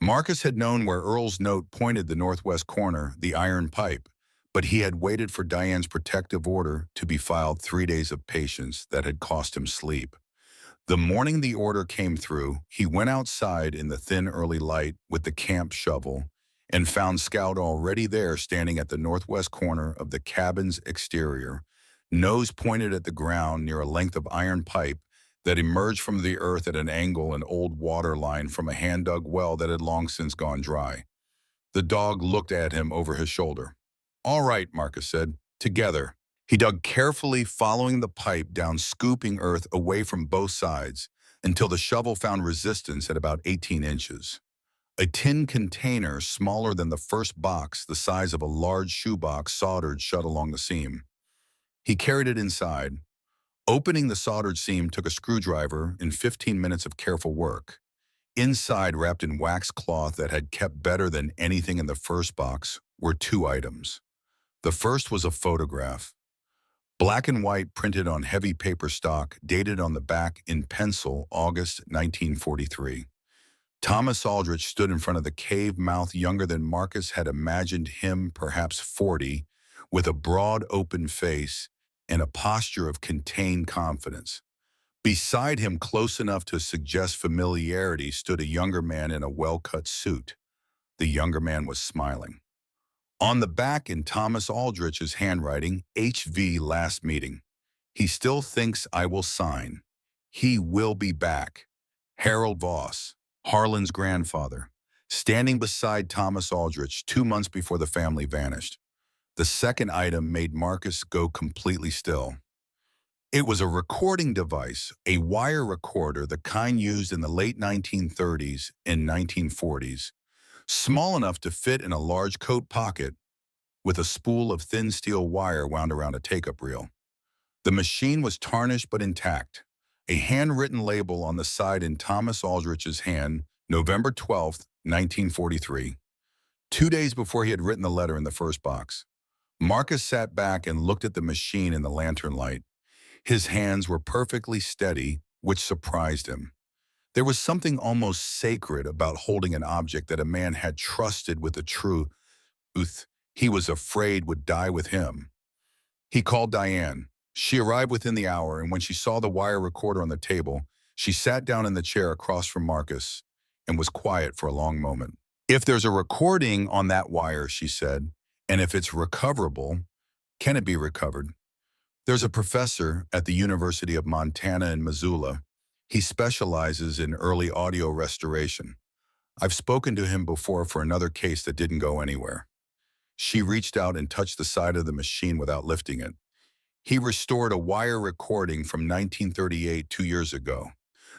[SPEAKER 1] Marcus had known where Earl's note pointed, the northwest corner, the iron pipe, but he had waited for Diane's protective order to be filed. 3 days of patience that had cost him sleep. The morning the order came through, he went outside in the thin early light with the camp shovel and found Scout already there, standing at the northwest corner of the cabin's exterior, nose pointed at the ground near a length of iron pipe that emerged from the earth at an angle, an old water line from a hand-dug well that had long since gone dry. The dog looked at him over his shoulder. "All right," Marcus said. "Together." He dug carefully, following the pipe down, scooping earth away from both sides until the shovel found resistance at about 18 inches. A tin container, smaller than the first box, the size of a large shoebox, soldered shut along the seam. He carried it inside. Opening the soldered seam took a screwdriver and 15 minutes of careful work. Inside, wrapped in wax cloth that had kept better than anything in the first box, were 2 items. The first was a photograph. Black and white, printed on heavy paper stock, dated on the back in pencil, August 1943. Thomas Aldrich stood in front of the cave mouth, younger than Marcus had imagined him, perhaps 40, with a broad open face and a posture of contained confidence. Beside him, close enough to suggest familiarity, stood a younger man in a well-cut suit. The younger man was smiling. On the back, in Thomas Aldrich's handwriting, HV last meeting. "He still thinks I will sign. He will be back. Harold Voss," Harlan's grandfather, standing beside Thomas Aldrich 2 months before the family vanished. The second item made Marcus go completely still. It was a recording device, a wire recorder, the kind used in the late 1930s and 1940s, small enough to fit in a large coat pocket, with a spool of thin steel wire wound around a take-up reel. The machine was tarnished but intact. A handwritten label on the side in Thomas Aldrich's hand, November 12th, 1943. 2 days before he had written the letter in the first box. Marcus sat back and looked at the machine in the lantern light. His hands were perfectly steady, which surprised him. There was something almost sacred about holding an object that a man had trusted with a truth he was afraid would die with him. He called Diane. She arrived within the hour, and when she saw the wire recorder on the table, she sat down in the chair across from Marcus and was quiet for a long moment. "If there's a recording on that wire," she said, "and if it's recoverable, can it be recovered? There's a professor at the University of Montana in Missoula. He specializes in early audio restoration. I've spoken to him before for another case that didn't go anywhere." She reached out and touched the side of the machine without lifting it. "He restored a wire recording from 1938, 2 years ago.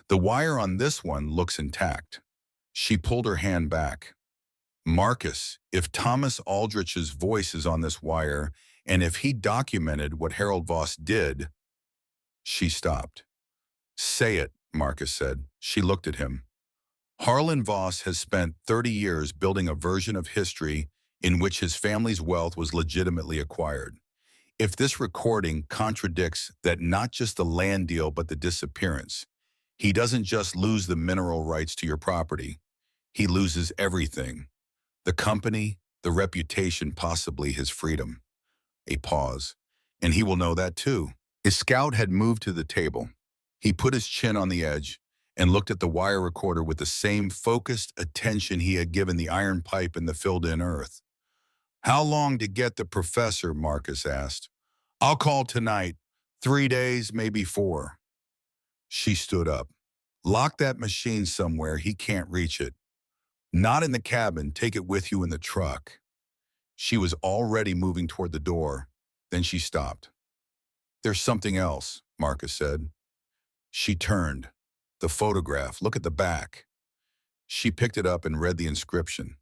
[SPEAKER 1] The wire on this one looks intact." She pulled her hand back. "Marcus, if Thomas Aldrich's voice is on this wire, and if he documented what Harold Voss did..." She stopped. "Say it," Marcus said. She looked at him. "Harlan Voss has spent 30 years building a version of history in which his family's wealth was legitimately acquired. If this recording contradicts that, not just the land deal but the disappearance, he doesn't just lose the mineral rights to your property. He loses everything. The company, the reputation, possibly his freedom." A pause. "And he will know that too." His scout had moved to the table. He put his chin on the edge and looked at the wire recorder with the same focused attention he had given the iron pipe and the filled-in earth. "How long to get the professor?" Marcus asked. "I'll call tonight. 3 days, maybe 4. She stood up. "Lock that machine somewhere. He can't reach it. Not in the cabin. Take it with you in the truck." She was already moving toward the door. Then she stopped. "There's something else," Marcus said. She turned. "The photograph. Look at the back." She picked it up and read the inscription.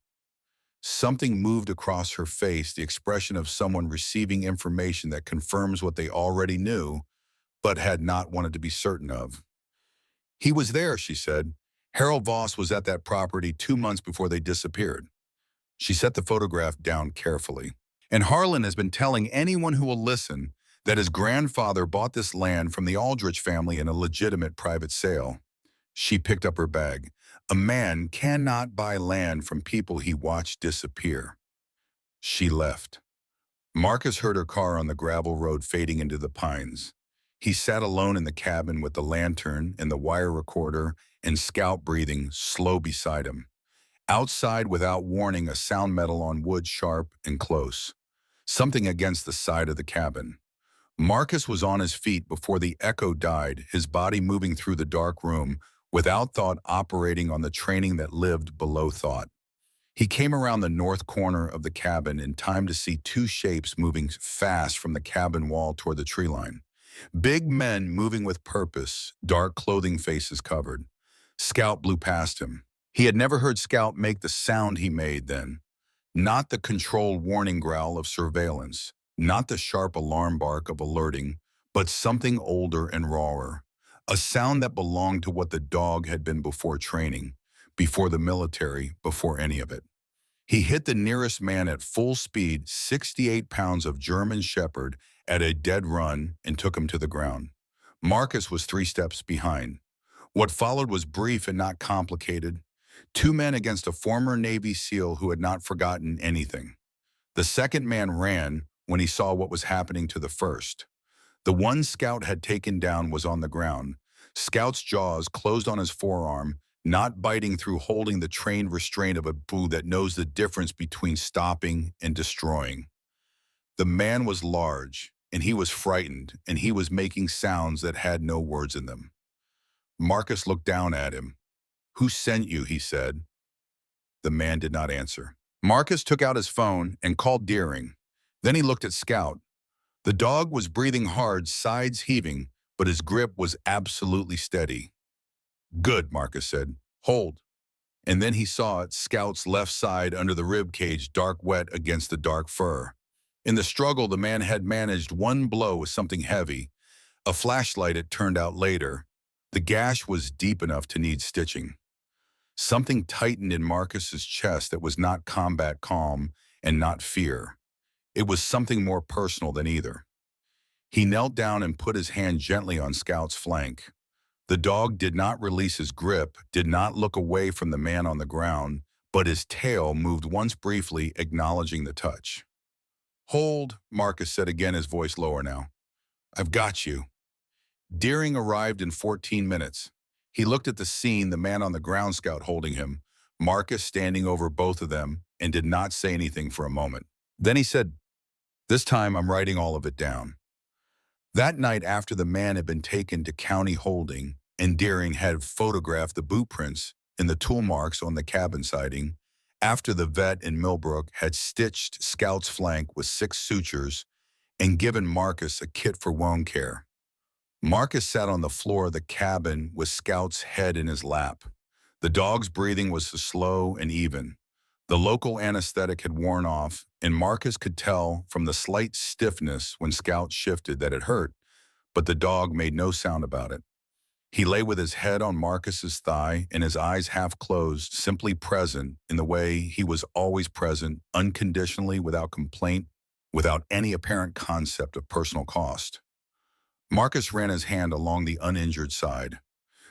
[SPEAKER 1] Something moved across her face, the expression of someone receiving information that confirms what they already knew, but had not wanted to be certain of. "He was there," she said. "Harold Voss was at that property 2 months before they disappeared." She set the photograph down carefully. "And Harlan has been telling anyone who will listen that his grandfather bought this land from the Aldrich family in a legitimate private sale." She picked up her bag. "A man cannot buy land from people he watched disappear." She left. Marcus heard her car on the gravel road fading into the pines. He sat alone in the cabin with the lantern and the wire recorder and Scout breathing slow beside him. Outside, without warning, a sound metal on wood, sharp and close. Something against the side of the cabin. Marcus was on his feet before the echo died, his body moving through the dark room, without thought operating on the training that lived below thought. He came around the north corner of the cabin in time to see 2 shapes moving fast from the cabin wall toward the tree line. Big men moving with purpose, dark clothing, faces covered. Scout blew past him. He had never heard Scout make the sound he made then. Not the controlled warning growl of surveillance, not the sharp alarm bark of alerting, but something older and rawer. A sound that belonged to what the dog had been before training, before the military, before any of it. He hit the nearest man at full speed, 68 pounds of German Shepherd, at a dead run, and took him to the ground. Marcus was 3 steps behind. What followed was brief and not complicated. 2 men against a former Navy SEAL who had not forgotten anything. The second man ran when he saw what was happening to the first. The one Scout had taken down was on the ground. Scout's jaws closed on his forearm, not biting through, holding the trained restraint of a bull that knows the difference between stopping and destroying. The man was large, and he was frightened, and he was making sounds that had no words in them. Marcus looked down at him. "Who sent you?" he said. The man did not answer. Marcus took out his phone and called Deering. Then he looked at Scout. The dog was breathing hard, sides heaving, but his grip was absolutely steady. "Good," Marcus said. "Hold." And then he saw it, Scout's left side under the rib cage, dark wet against the dark fur. In the struggle, the man had managed one blow with something heavy. A flashlight, it turned out later. The gash was deep enough to need stitching. Something tightened in Marcus's chest that was not combat calm and not fear. It was something more personal than either. He knelt down and put his hand gently on Scout's flank. The dog did not release his grip, did not look away from the man on the ground, but his tail moved once briefly, acknowledging the touch. "Hold," Marcus said again, his voice lower now. "I've got you." Deering arrived in 14 minutes. He looked at the scene, the man on the ground, Scout holding him, Marcus standing over both of them, and did not say anything for a moment. Then he said, "This time I'm writing all of it down." That night, after the man had been taken to county holding and Deering had photographed the boot prints and the tool marks on the cabin siding, after the vet in Millbrook had stitched Scout's flank with 6 sutures and given Marcus a kit for wound care, Marcus sat on the floor of the cabin with Scout's head in his lap. The dog's breathing was slow and even. The local anesthetic had worn off, and Marcus could tell from the slight stiffness when Scout shifted that it hurt, but the dog made no sound about it. He lay with his head on Marcus's thigh and his eyes half closed, simply present in the way he was always present, unconditionally, without complaint, without any apparent concept of personal cost. Marcus ran his hand along the uninjured side.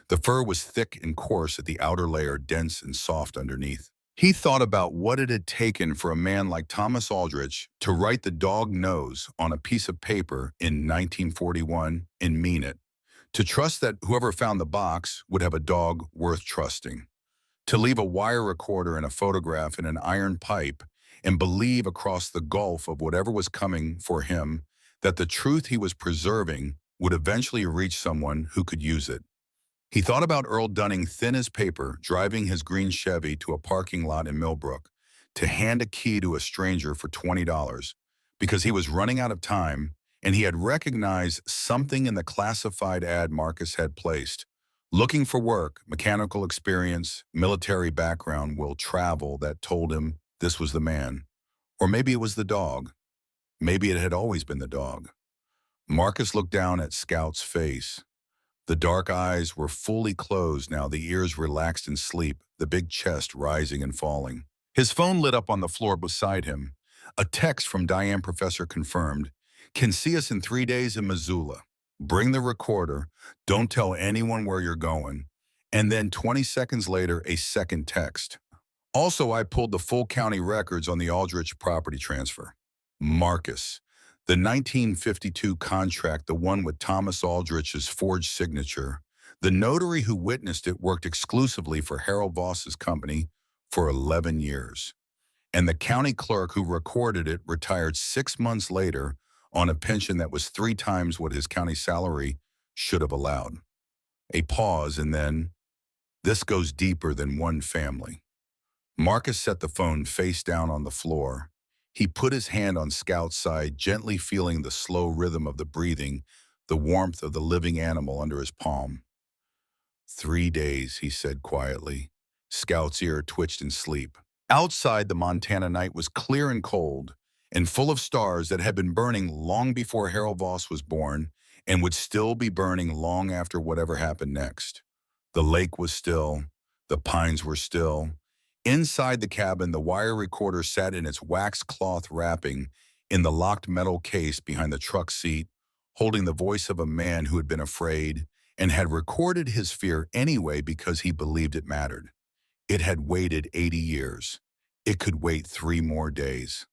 [SPEAKER 1] The fur was thick and coarse at the outer layer, dense and soft underneath. He thought about what it had taken for a man like Thomas Aldrich to write the dog nose on a piece of paper in 1941 and mean it, to trust that whoever found the box would have a dog worth trusting, to leave a wire recorder and a photograph in an iron pipe and believe across the gulf of whatever was coming for him that the truth he was preserving would eventually reach someone who could use it. He thought about Earl Dunning, thin as paper, driving his green Chevy to a parking lot in Millbrook to hand a key to a stranger for $20 because he was running out of time and he had recognized something in the classified ad Marcus had placed. Looking for work, mechanical experience, military background, will travel, that told him this was the man. Or maybe it was the dog. Maybe it had always been the dog. Marcus looked down at Scout's face. The dark eyes were fully closed now, the ears relaxed in sleep, the big chest rising and falling. His phone lit up on the floor beside him. A text from Diane Professor confirmed, "Can see us in 3 days in Missoula. Bring the recorder. Don't tell anyone where you're going." And then 20 seconds later, a second text. "Also, I pulled the full county records on the Aldrich property transfer. Marcus. The 1952 contract, the one with Thomas Aldrich's forged signature. The notary who witnessed it worked exclusively for Harold Voss's company for 11 years. And the county clerk who recorded it retired 6 months later on a pension that was 3 times what his county salary should have allowed." A pause, and then, "This goes deeper than one family." Marcus set the phone face down on the floor. He put his hand on Scout's side, gently feeling the slow rhythm of the breathing, the warmth of the living animal under his palm. 3 days, he said quietly. Scout's ear twitched in sleep. Outside, the Montana night was clear and cold, and full of stars that had been burning long before Harold Voss was born and would still be burning long after whatever happened next. The lake was still. The pines were still. Inside the cabin, the wire recorder sat in its wax cloth wrapping in the locked metal case behind the truck seat, holding the voice of a man who had been afraid and had recorded his fear anyway because he believed it mattered. It had waited 80 years. It could wait 3 more days.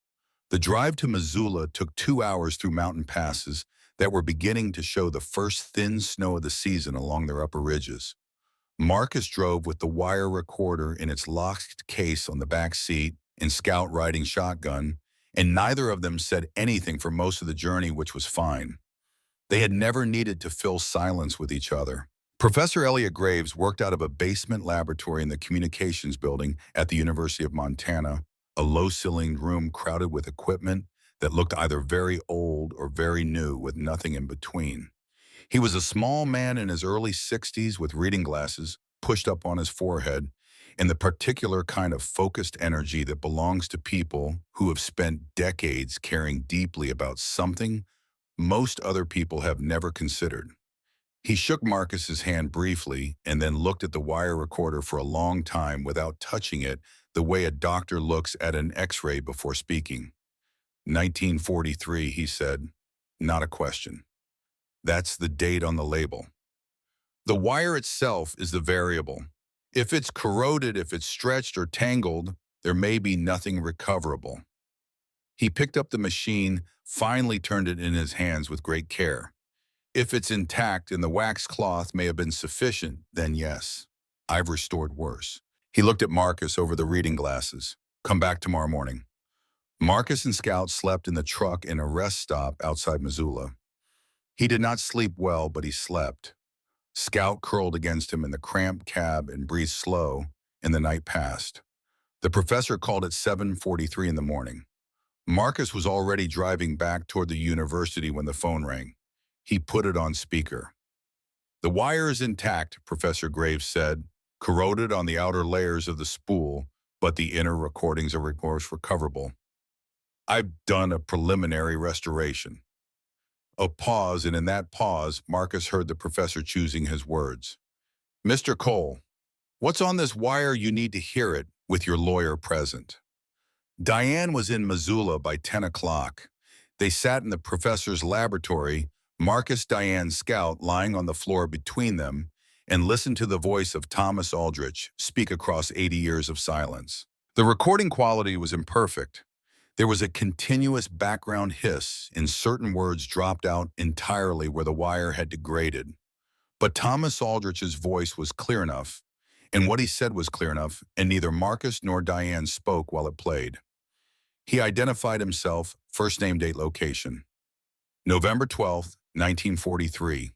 [SPEAKER 1] The drive to Missoula took 2 hours through mountain passes that were beginning to show the first thin snow of the season along their upper ridges. Marcus drove with the wire recorder in its locked case on the back seat and Scout riding shotgun, and neither of them said anything for most of the journey, which was fine. They had never needed to fill silence with each other. Professor Elliot Graves worked out of a basement laboratory in the communications building at the University of Montana, a low-ceilinged room crowded with equipment that looked either very old or very new with nothing in between. He was a small man in his early 60s with reading glasses pushed up on his forehead and the particular kind of focused energy that belongs to people who have spent decades caring deeply about something most other people have never considered. He shook Marcus's hand briefly and then looked at the wire recorder for a long time without touching it, the way a doctor looks at an X-ray before speaking. 1943, he said. Not a question. That's the date on the label. The wire itself is the variable. If it's corroded, if it's stretched or tangled, there may be nothing recoverable. He picked up the machine, finally turned it in his hands with great care. If it's intact and the wax cloth may have been sufficient, then yes, I've restored worse. He looked at Marcus over the reading glasses. Come back tomorrow morning. Marcus and Scout slept in the truck in a rest stop outside Missoula. He did not sleep well, but he slept. Scout curled against him in the cramped cab and breathed slow, and the night passed. The professor called at 7:43 in the morning. Marcus was already driving back toward the university when the phone rang. He put it on speaker. The wire is intact, Professor Graves said, corroded on the outer layers of the spool, but the inner recordings are of course recoverable. I've done a preliminary restoration. A pause, and in that pause, Marcus heard the professor choosing his words. Mr. Cole, what's on this wire? You need to hear it with your lawyer present. Diane was in Missoula by 10 o'clock. They sat in the professor's laboratory, Marcus, Diane, Scout lying on the floor between them, and listened to the voice of Thomas Aldrich speak across 80 years of silence. The recording quality was imperfect. There was a continuous background hiss, and certain words dropped out entirely where the wire had degraded. But Thomas Aldrich's voice was clear enough, and what he said was clear enough, and neither Marcus nor Diane spoke while it played. He identified himself, first name, date, location. November 12th, 1943.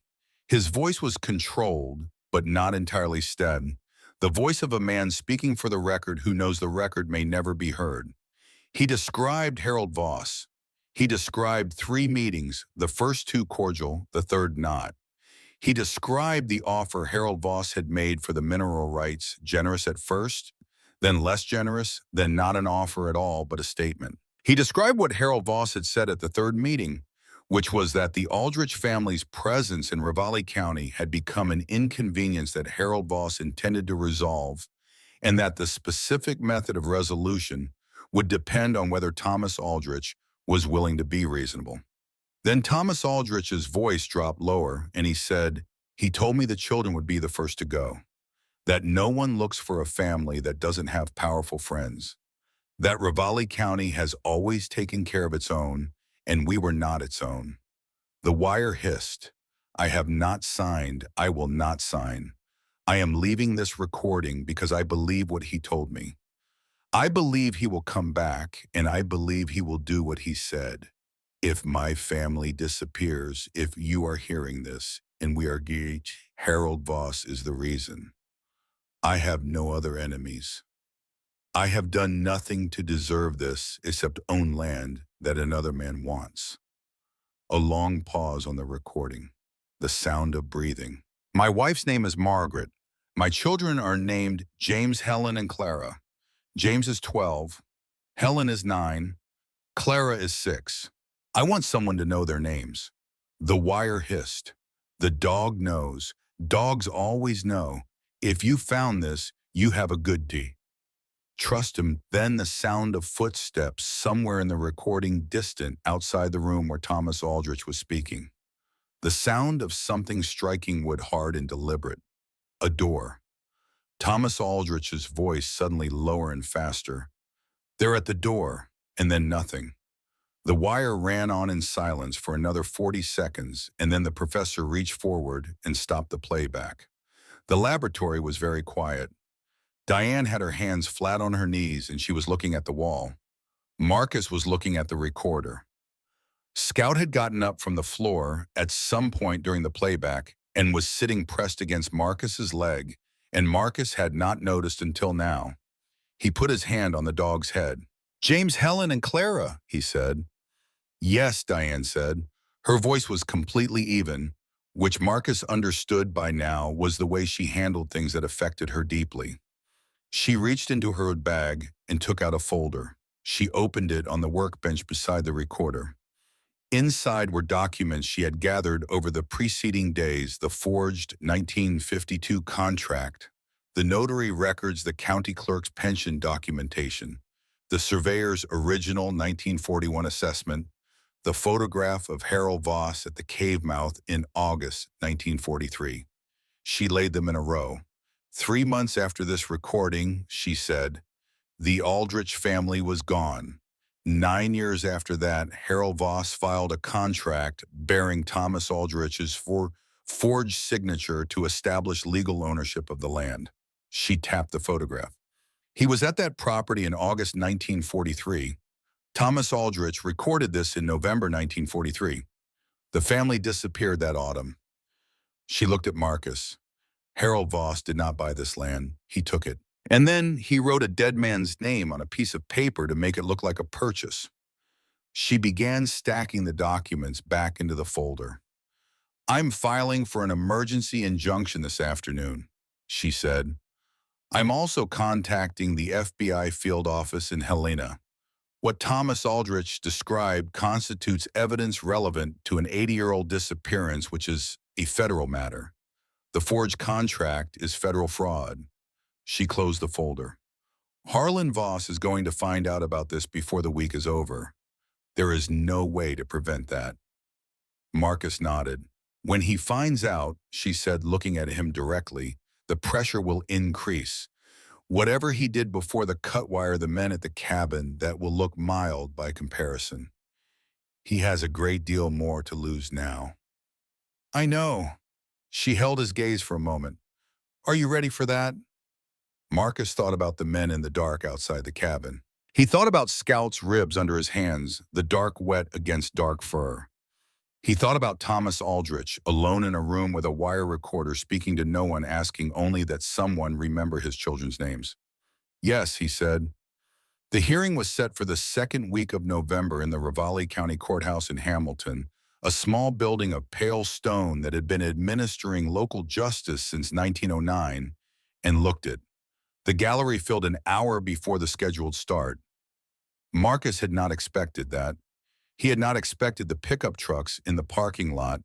[SPEAKER 1] His voice was controlled, but not entirely steady. The voice of a man speaking for the record who knows the record may never be heard. He described Harold Voss. He described 3 meetings, the first 2 cordial, the third not. He described the offer Harold Voss had made for the mineral rights, generous at first, then less generous, then not an offer at all, but a statement. He described what Harold Voss had said at the 3rd meeting, which was that the Aldrich family's presence in Ravalli County had become an inconvenience that Harold Voss intended to resolve, and that the specific method of resolution would depend on whether Thomas Aldrich was willing to be reasonable. Then Thomas Aldrich's voice dropped lower, and he said, he told me the children would be the first to go, that no one looks for a family that doesn't have powerful friends, that Ravalli County has always taken care of its own, and we were not its own. The wire hissed. I have not signed. I will not sign. I am leaving this recording because I believe what he told me. I believe he will come back, and I believe he will do what he said. If my family disappears, if you are hearing this, and we are engaged, Harold Voss is the reason. I have no other enemies. I have done nothing to deserve this except own land that another man wants. A long pause on the recording. The sound of breathing. My wife's name is Margaret. My children are named James, Helen, and Clara. James is 12, Helen is 9, Clara is 6. I want someone to know their names. The wire hissed. The dog knows. Dogs always know. If you found this, you have a good day. Trust him. Then the sound of footsteps somewhere in the recording distant outside the room where Thomas Aldrich was speaking. The sound of something striking wood hard and deliberate. A door. Thomas Aldrich's voice suddenly lower and faster. They're at the door, and then nothing. The wire ran on in silence for another 40 seconds, and then the professor reached forward and stopped the playback. The laboratory was very quiet. Diane had her hands flat on her knees, and she was looking at the wall. Marcus was looking at the recorder. Scout had gotten up from the floor at some point during the playback and was sitting pressed against Marcus's leg, and Marcus had not noticed until now. He put his hand on the dog's head. James, Helen, and Clara, he said. Yes, Diane said. Her voice was completely even, which Marcus understood by now was the way she handled things that affected her deeply. She reached into her bag and took out a folder. She opened it on the workbench beside the recorder. Inside were documents she had gathered over the preceding days: the forged 1952 contract, the notary records, the county clerk's pension documentation, the surveyor's original 1941 assessment, the photograph of Harold Voss at the cave mouth in August 1943. She laid them in a row. 3 months after this recording, she said, the Aldrich family was gone. 9 years after that, Harold Voss filed a contract bearing Thomas Aldrich's forged signature to establish legal ownership of the land. She tapped the photograph. He was at that property in August 1943. Thomas Aldrich recorded this in November 1943. The family disappeared that autumn. She looked at Marcus. Harold Voss did not buy this land. He took it. And then he wrote a dead man's name on a piece of paper to make it look like a purchase. She began stacking the documents back into the folder. I'm filing for an emergency injunction this afternoon, she said. I'm also contacting the FBI field office in Helena. What Thomas Aldrich described constitutes evidence relevant to an 80-year-old disappearance, which is a federal matter. The forged contract is federal fraud. She closed the folder. Harlan Voss is going to find out about this before the week is over. There is no way to prevent that. Marcus nodded. When he finds out, she said, looking at him directly, the pressure will increase. Whatever he did before the cut wire the men at the cabin, that will look mild by comparison. He has a great deal more to lose now. I know. She held his gaze for a moment. Are you ready for that? Marcus thought about the men in the dark outside the cabin. He thought about Scout's ribs under his hands, the dark wet against dark fur. He thought about Thomas Aldrich, alone in a room with a wire recorder, speaking to no one, asking only that someone remember his children's names. Yes, he said. The hearing was set for the second week of November in the Ravalli County Courthouse in Hamilton, a small building of pale stone that had been administering local justice since 1909, and looked it. The gallery filled an hour before the scheduled start. Marcus had not expected that. He had not expected the pickup trucks in the parking lot,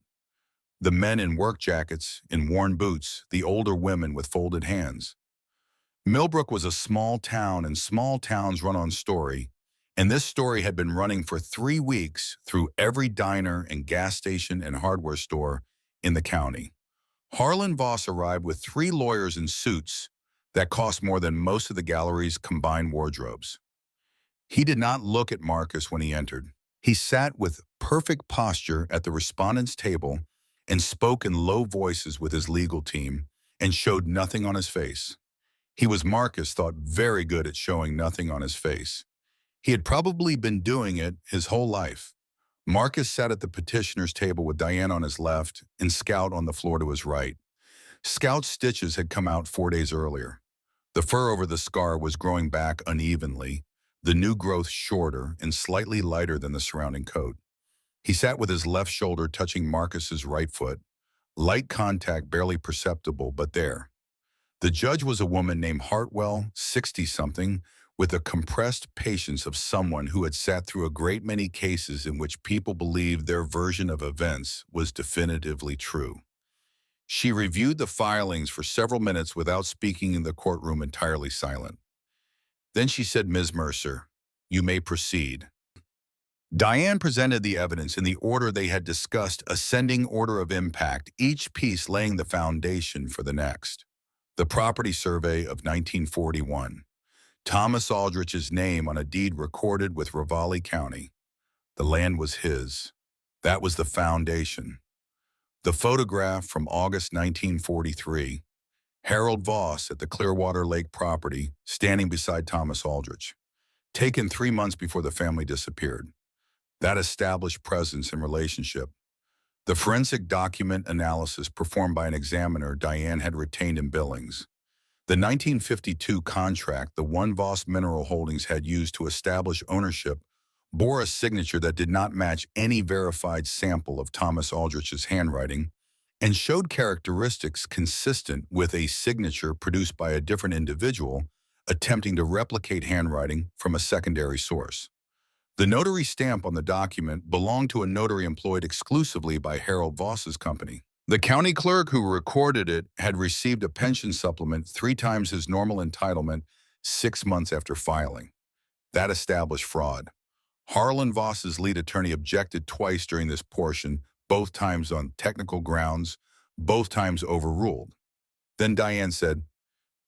[SPEAKER 1] the men in work jackets, in worn boots, the older women with folded hands. Millbrook was a small town, and small towns run on story, and this story had been running for 3 weeks through every diner and gas station and hardware store in the county. Harlan Voss arrived with 3 lawyers in suits that cost more than most of the gallery's combined wardrobes. He did not look at Marcus when he entered. He sat with perfect posture at the respondent's table and spoke in low voices with his legal team and showed nothing on his face. He was, Marcus thought, very good at showing nothing on his face. He had probably been doing it his whole life. Marcus sat at the petitioner's table with Diane on his left and Scout on the floor to his right. Scout's stitches had come out 4 days earlier. The fur over the scar was growing back unevenly, the new growth shorter and slightly lighter than the surrounding coat. He sat with his left shoulder touching Marcus's right foot, light contact barely perceptible, but there. The judge was a woman named Hartwell, 60-something, with the compressed patience of someone who had sat through a great many cases in which people believed their version of events was definitively true. She reviewed the filings for several minutes without speaking in the courtroom, entirely silent. Then she said, Ms. Mercer, you may proceed. Diane presented the evidence in the order they had discussed, ascending order of impact, each piece laying the foundation for the next. The property survey of 1941. Thomas Aldrich's name on a deed recorded with Ravalli County. The land was his. That was the foundation. The photograph from August 1943. Harold Voss at the Clearwater Lake property, standing beside Thomas Aldrich. Taken 3 months before the family disappeared. That established presence and relationship. The forensic document analysis performed by an examiner Diane had retained in Billings. The 1952 contract the One Voss Mineral Holdings had used to establish ownership bore a signature that did not match any verified sample of Thomas Aldrich's handwriting and showed characteristics consistent with a signature produced by a different individual attempting to replicate handwriting from a secondary source. The notary stamp on the document belonged to a notary employed exclusively by Harold Voss's company. The county clerk who recorded it had received a pension supplement 3 times his normal entitlement 6 months after filing. That established fraud. Harlan Voss's lead attorney objected twice during this portion, both times on technical grounds, both times overruled. Then Diane said,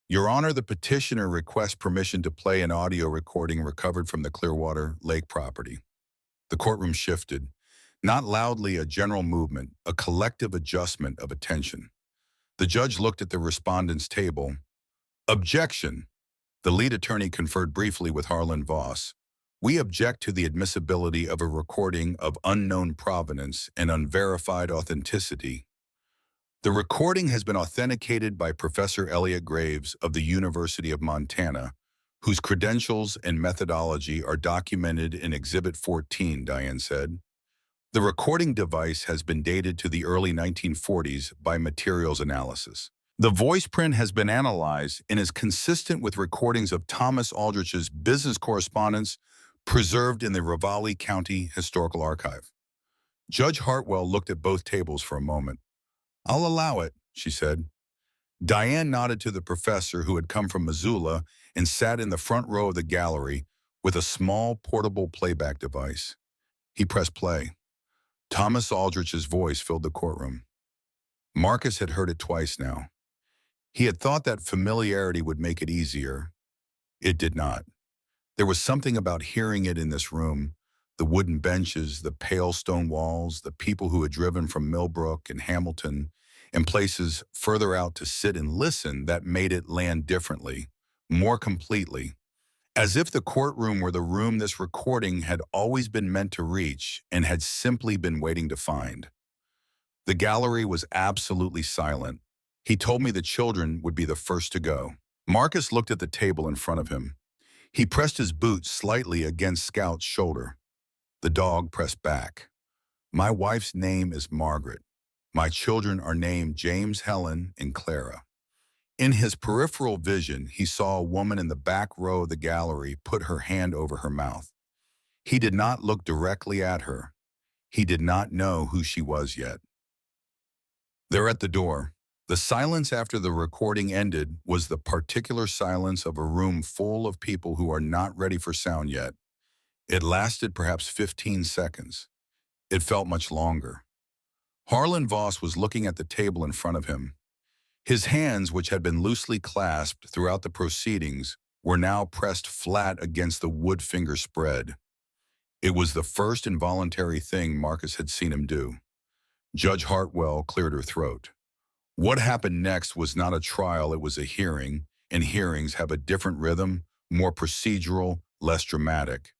[SPEAKER 1] "Your Honor, the petitioner requests permission to play an audio recording recovered from the Clearwater Lake property." The courtroom shifted. Not loudly, a general movement, a collective adjustment of attention. The judge looked at the respondent's table. "Objection." The lead attorney conferred briefly with Harlan Voss. "We object to the admissibility of a recording of unknown provenance and unverified authenticity. The recording has been authenticated by Professor Elliot Graves of the University of Montana, whose credentials and methodology are documented in Exhibit 14, Diane said. The recording device has been dated to the early 1940s by materials analysis. The voice print has been analyzed and is consistent with recordings of Thomas Aldrich's business correspondence preserved in the Ravalli County Historical Archive." Judge Hartwell looked at both tables for a moment. "I'll allow it," she said. Diane nodded to the professor, who had come from Missoula and sat in the front row of the gallery with a small portable playback device. He pressed play. Thomas Aldrich's voice filled the courtroom. Marcus had heard it twice now. He had thought that familiarity would make it easier. It did not. There was something about hearing it in this room, the wooden benches, the pale stone walls, the people who had driven from Millbrook and Hamilton and places further out to sit and listen, that made it land differently, more completely, as if the courtroom were the room this recording had always been meant to reach and had simply been waiting to find. The gallery was absolutely silent. He told me the children would be the first to go. Marcus looked at the table in front of him. He pressed his boot slightly against Scout's shoulder. The dog pressed back. "My wife's name is Margaret. My children are named James, Helen, and Clara." In his peripheral vision, he saw a woman in the back row of the gallery put her hand over her mouth. He did not look directly at her. He did not know who she was yet. They're at the door. The silence after the recording ended was the particular silence of a room full of people who are not ready for sound yet. It lasted perhaps 15 seconds. It felt much longer. Harlan Voss was looking at the table in front of him. His hands, which had been loosely clasped throughout the proceedings, were now pressed flat against the wood finger spread. It was the first involuntary thing Marcus had seen him do. Judge Hartwell cleared her throat. What happened next was not a trial, it was a hearing, and hearings have a different rhythm, more procedural, less dramatic.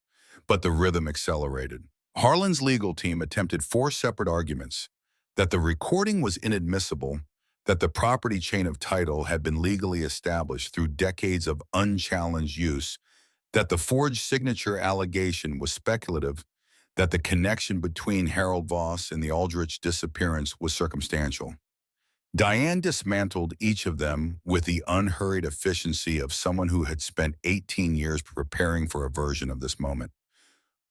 [SPEAKER 1] But the rhythm accelerated. Harlan's legal team attempted 4 separate arguments: that the recording was inadmissible, that the property chain of title had been legally established through decades of unchallenged use, that the forged signature allegation was speculative, that the connection between Harold Voss and the Aldrich disappearance was circumstantial. Diane dismantled each of them with the unhurried efficiency of someone who had spent 18 years preparing for a version of this moment.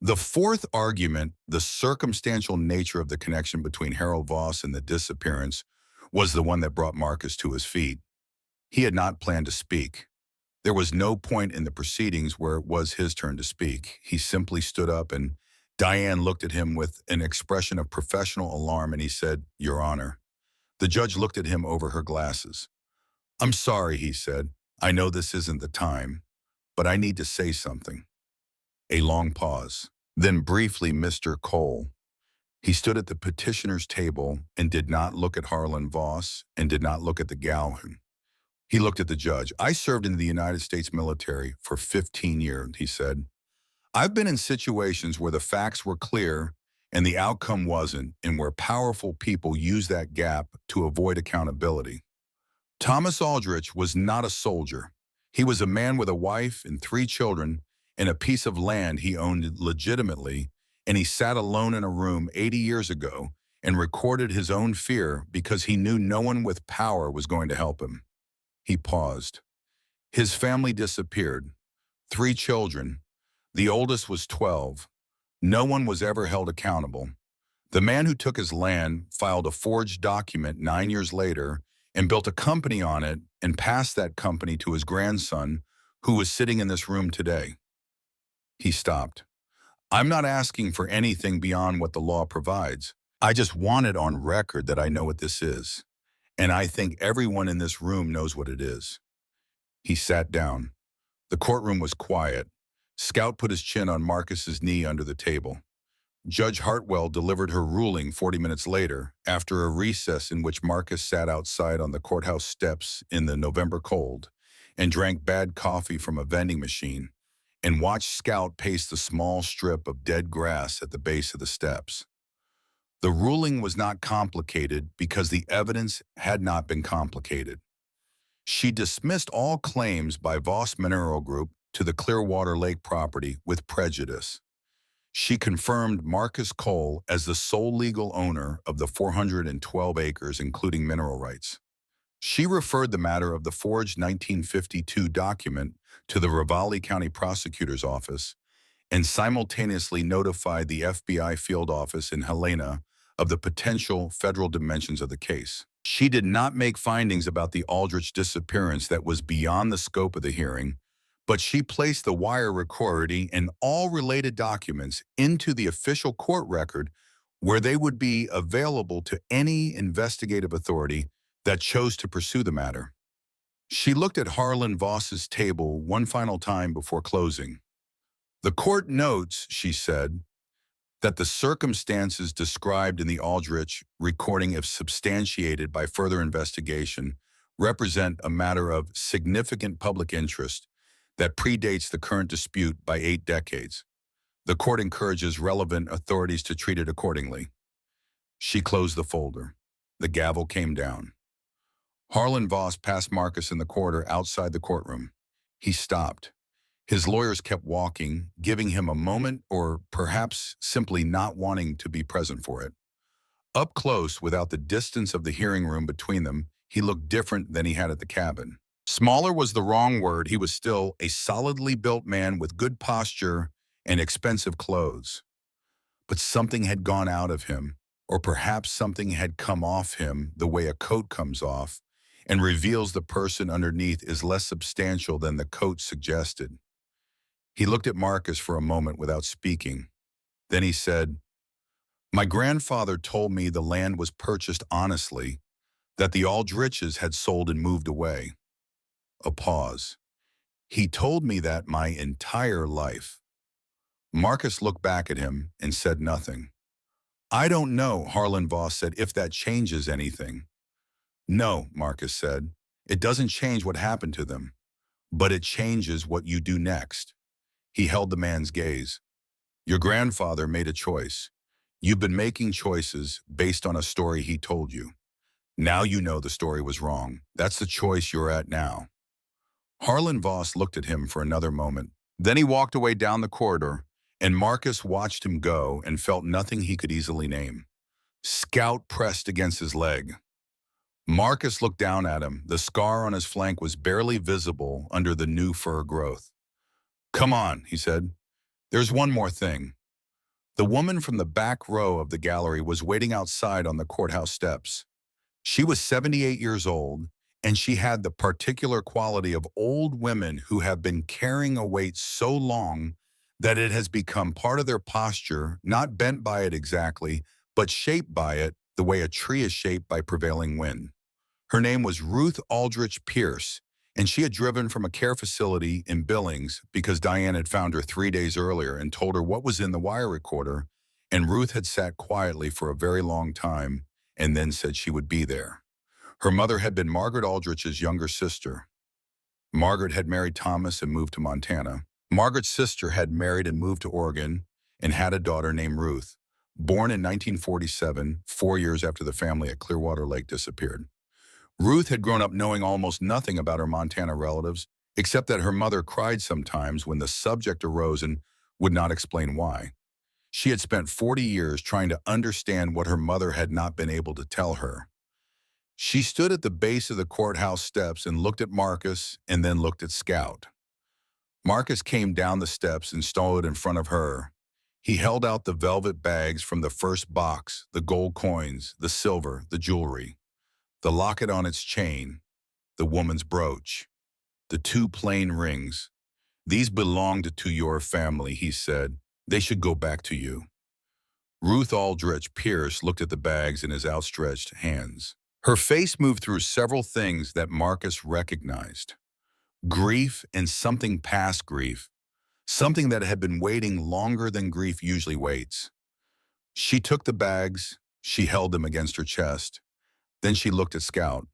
[SPEAKER 1] The 4th argument, the circumstantial nature of the connection between Harold Voss and the disappearance, was the one that brought Marcus to his feet. He had not planned to speak. There was no point in the proceedings where it was his turn to speak. He simply stood up, and Diane looked at him with an expression of professional alarm, and he said, "Your Honor." The judge looked at him over her glasses. "I'm sorry," he said. "I know this isn't the time, but I need to say something." A long pause. Then briefly, "Mr. Cole." He stood at the petitioner's table and did not look at Harlan Voss and did not look at the gallery. He looked at the judge. "I served in the United States military for 15 years, he said. "I've been in situations where the facts were clear and the outcome wasn't, and where powerful people use that gap to avoid accountability. Thomas Aldrich was not a soldier. He was a man with a wife and 3 children and a piece of land he owned legitimately, and he sat alone in a room 80 years ago and recorded his own fear because he knew no one with power was going to help him." He paused. "His family disappeared. 3 children. The oldest was 12. No one was ever held accountable. The man who took his land filed a forged document 9 years later and built a company on it and passed that company to his grandson, who was sitting in this room today. He stopped. I'm not asking for anything beyond what the law provides. I just want it on record that I know what this is. And I think everyone in this room knows what it is. He sat down. The courtroom was quiet. Scout put his chin on Marcus's knee under the table. Judge Hartwell delivered her ruling 40 minutes later, after a recess in which Marcus sat outside on the courthouse steps in the November cold and drank bad coffee from a vending machine and watched Scout pace the small strip of dead grass at the base of the steps. The ruling was not complicated because the evidence had not been complicated. She dismissed all claims by Voss Mineral Group to the Clearwater Lake property with prejudice. She confirmed Marcus Cole as the sole legal owner of the 412 acres, including mineral rights. She referred the matter of the forged 1952 document to the Ravalli County Prosecutor's Office and simultaneously notified the FBI field office in Helena of the potential federal dimensions of the case. She did not make findings about the Aldrich disappearance that was beyond the scope of the hearing, but she placed the wire recording and all related documents into the official court record where they would be available to any investigative authority that chose to pursue the matter. She looked at Harlan Voss's table one final time before closing. The court notes, she said, that the circumstances described in the Aldrich recording, if substantiated by further investigation, represent a matter of significant public interest that predates the current dispute by 8 decades. The court encourages relevant authorities to treat it accordingly. She closed the folder. The gavel came down. Harlan Voss passed Marcus in the corridor outside the courtroom. He stopped. His lawyers kept walking, giving him a moment or perhaps simply not wanting to be present for it. Up close, without the distance of the hearing room between them, he looked different than he had at the cabin. Smaller was the wrong word. He was still a solidly built man with good posture and expensive clothes. But something had gone out of him, or perhaps something had come off him the way a coat comes off and reveals the person underneath is less substantial than the coat suggested. He looked at Marcus for a moment without speaking. Then he said, "My grandfather told me the land was purchased honestly, that the Aldriches had sold and moved away." A pause. "He told me that my entire life." Marcus looked back at him and said nothing. "I don't know," Harlan Voss said, "if that changes anything." "No," Marcus said, "it doesn't change what happened to them, but it changes what you do next." He held the man's gaze. "Your grandfather made a choice. You've been making choices based on a story he told you. Now you know the story was wrong. That's the choice you're at now." Harlan Voss looked at him for another moment. Then he walked away down the corridor, and Marcus watched him go and felt nothing he could easily name. Scout pressed against his leg. Marcus looked down at him. The scar on his flank was barely visible under the new fur growth. "Come on," he said. "There's one more thing." The woman from the back row of the gallery was waiting outside on the courthouse steps. She was 78 years old, and she had the particular quality of old women who have been carrying a weight so long that it has become part of their posture, not bent by it exactly, but shaped by it the way a tree is shaped by prevailing wind. Her name was Ruth Aldrich Pierce, and she had driven from a care facility in Billings because Diane had found her 3 days earlier and told her what was in the wire recorder, and Ruth had sat quietly for a very long time and then said she would be there. Her mother had been Margaret Aldrich's younger sister. Margaret had married Thomas and moved to Montana. Margaret's sister had married and moved to Oregon and had a daughter named Ruth, born in 1947, 4 years after the family at Clearwater Lake disappeared. Ruth had grown up knowing almost nothing about her Montana relatives, except that her mother cried sometimes when the subject arose and would not explain why. She had spent 40 years trying to understand what her mother had not been able to tell her. She stood at the base of the courthouse steps and looked at Marcus and then looked at Scout. Marcus came down the steps and stood in front of her. He held out the velvet bags from the first box, the gold coins, the silver, the jewelry, the locket on its chain, the woman's brooch, the two plain rings. These belonged to your family, he said. They should go back to you. Ruth Aldrich Pierce looked at the bags in his outstretched hands. Her face moved through several things that Marcus recognized. Grief and something past grief, something that had been waiting longer than grief usually waits. She took the bags, she held them against her chest. Then she looked at Scout.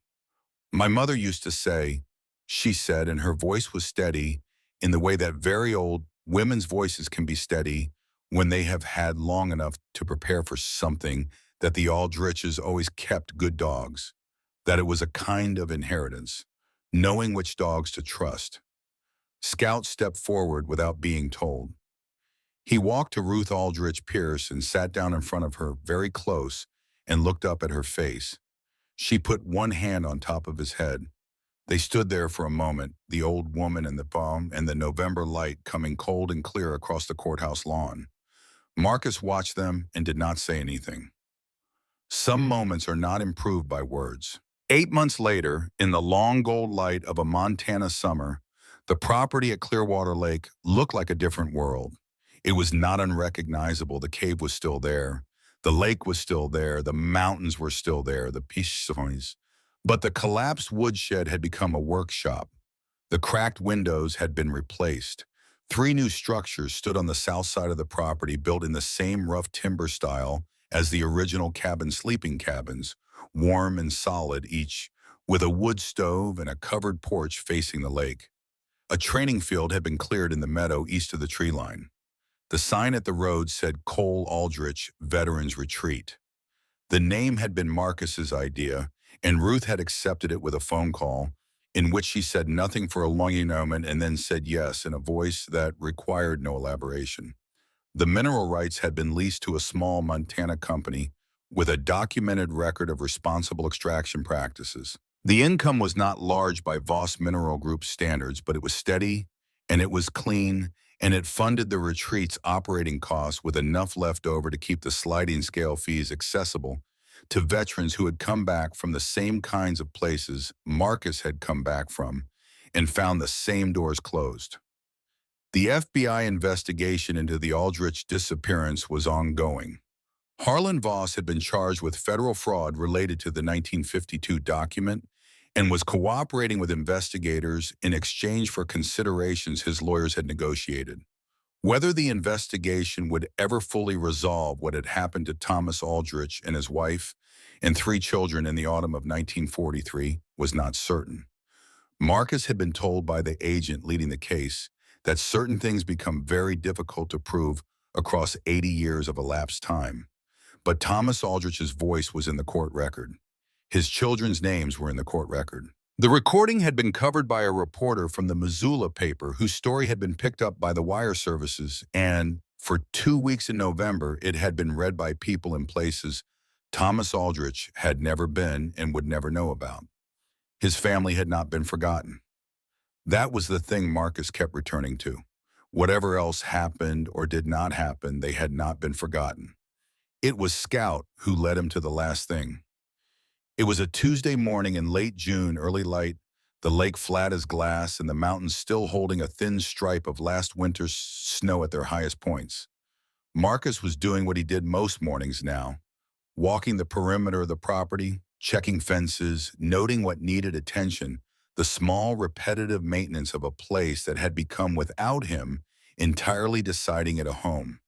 [SPEAKER 1] My mother used to say, she said, and her voice was steady in the way that very old women's voices can be steady when they have had long enough to prepare for something, that the Aldriches always kept good dogs, that it was a kind of inheritance, knowing which dogs to trust. Scout stepped forward without being told. He walked to Ruth Aldrich Pierce and sat down in front of her very close and looked up at her face. She put one hand on top of his head. They stood there for a moment, the old woman and the palm and the November light coming cold and clear across the courthouse lawn. Marcus watched them and did not say anything. Some moments are not improved by words. 8 months later, in the long gold light of a Montana summer, the property at Clearwater Lake looked like a different world. It was not unrecognizable. The cave was still there. The lake was still there. The mountains were still there. The peace. But the collapsed woodshed had become a workshop. The cracked windows had been replaced. 3 new structures stood on the south side of the property, built in the same rough timber style as the original cabin sleeping cabins, warm and solid each, with a wood stove and a covered porch facing the lake. A training field had been cleared in the meadow east of the tree line. The sign at the road said Cole Aldrich Veterans Retreat. The name had been Marcus's idea, and Ruth had accepted it with a phone call, in which she said nothing for a long moment and then said yes in a voice that required no elaboration. The mineral rights had been leased to a small Montana company with a documented record of responsible extraction practices. The income was not large by Voss Mineral Group standards, but it was steady, and it was clean, and it funded the retreat's operating costs with enough left over to keep the sliding scale fees accessible to veterans who had come back from the same kinds of places Marcus had come back from and found the same doors closed. The FBI investigation into the Aldrich disappearance was ongoing. Harlan Voss had been charged with federal fraud related to the 1952 document and was cooperating with investigators in exchange for considerations his lawyers had negotiated. Whether the investigation would ever fully resolve what had happened to Thomas Aldrich and his wife and 3 children in the autumn of 1943 was not certain. Marcus had been told by the agent leading the case that certain things become very difficult to prove across 80 years of elapsed time. But Thomas Aldrich's voice was in the court record. His children's names were in the court record. The recording had been covered by a reporter from the Missoula paper whose story had been picked up by the wire services, and for 2 weeks in November, it had been read by people in places Thomas Aldrich had never been and would never know about. His family had not been forgotten. That was the thing Marcus kept returning to. Whatever else happened or did not happen, they had not been forgotten. It was Scout who led him to the last thing. It was a Tuesday morning in late June, early light, the lake flat as glass and the mountains still holding a thin stripe of last winter's snow at their highest points. Marcus was doing what he did most mornings now, walking the perimeter of the property, checking fences, noting what needed attention, the small repetitive maintenance of a place that had become, without him, entirely deciding it a home.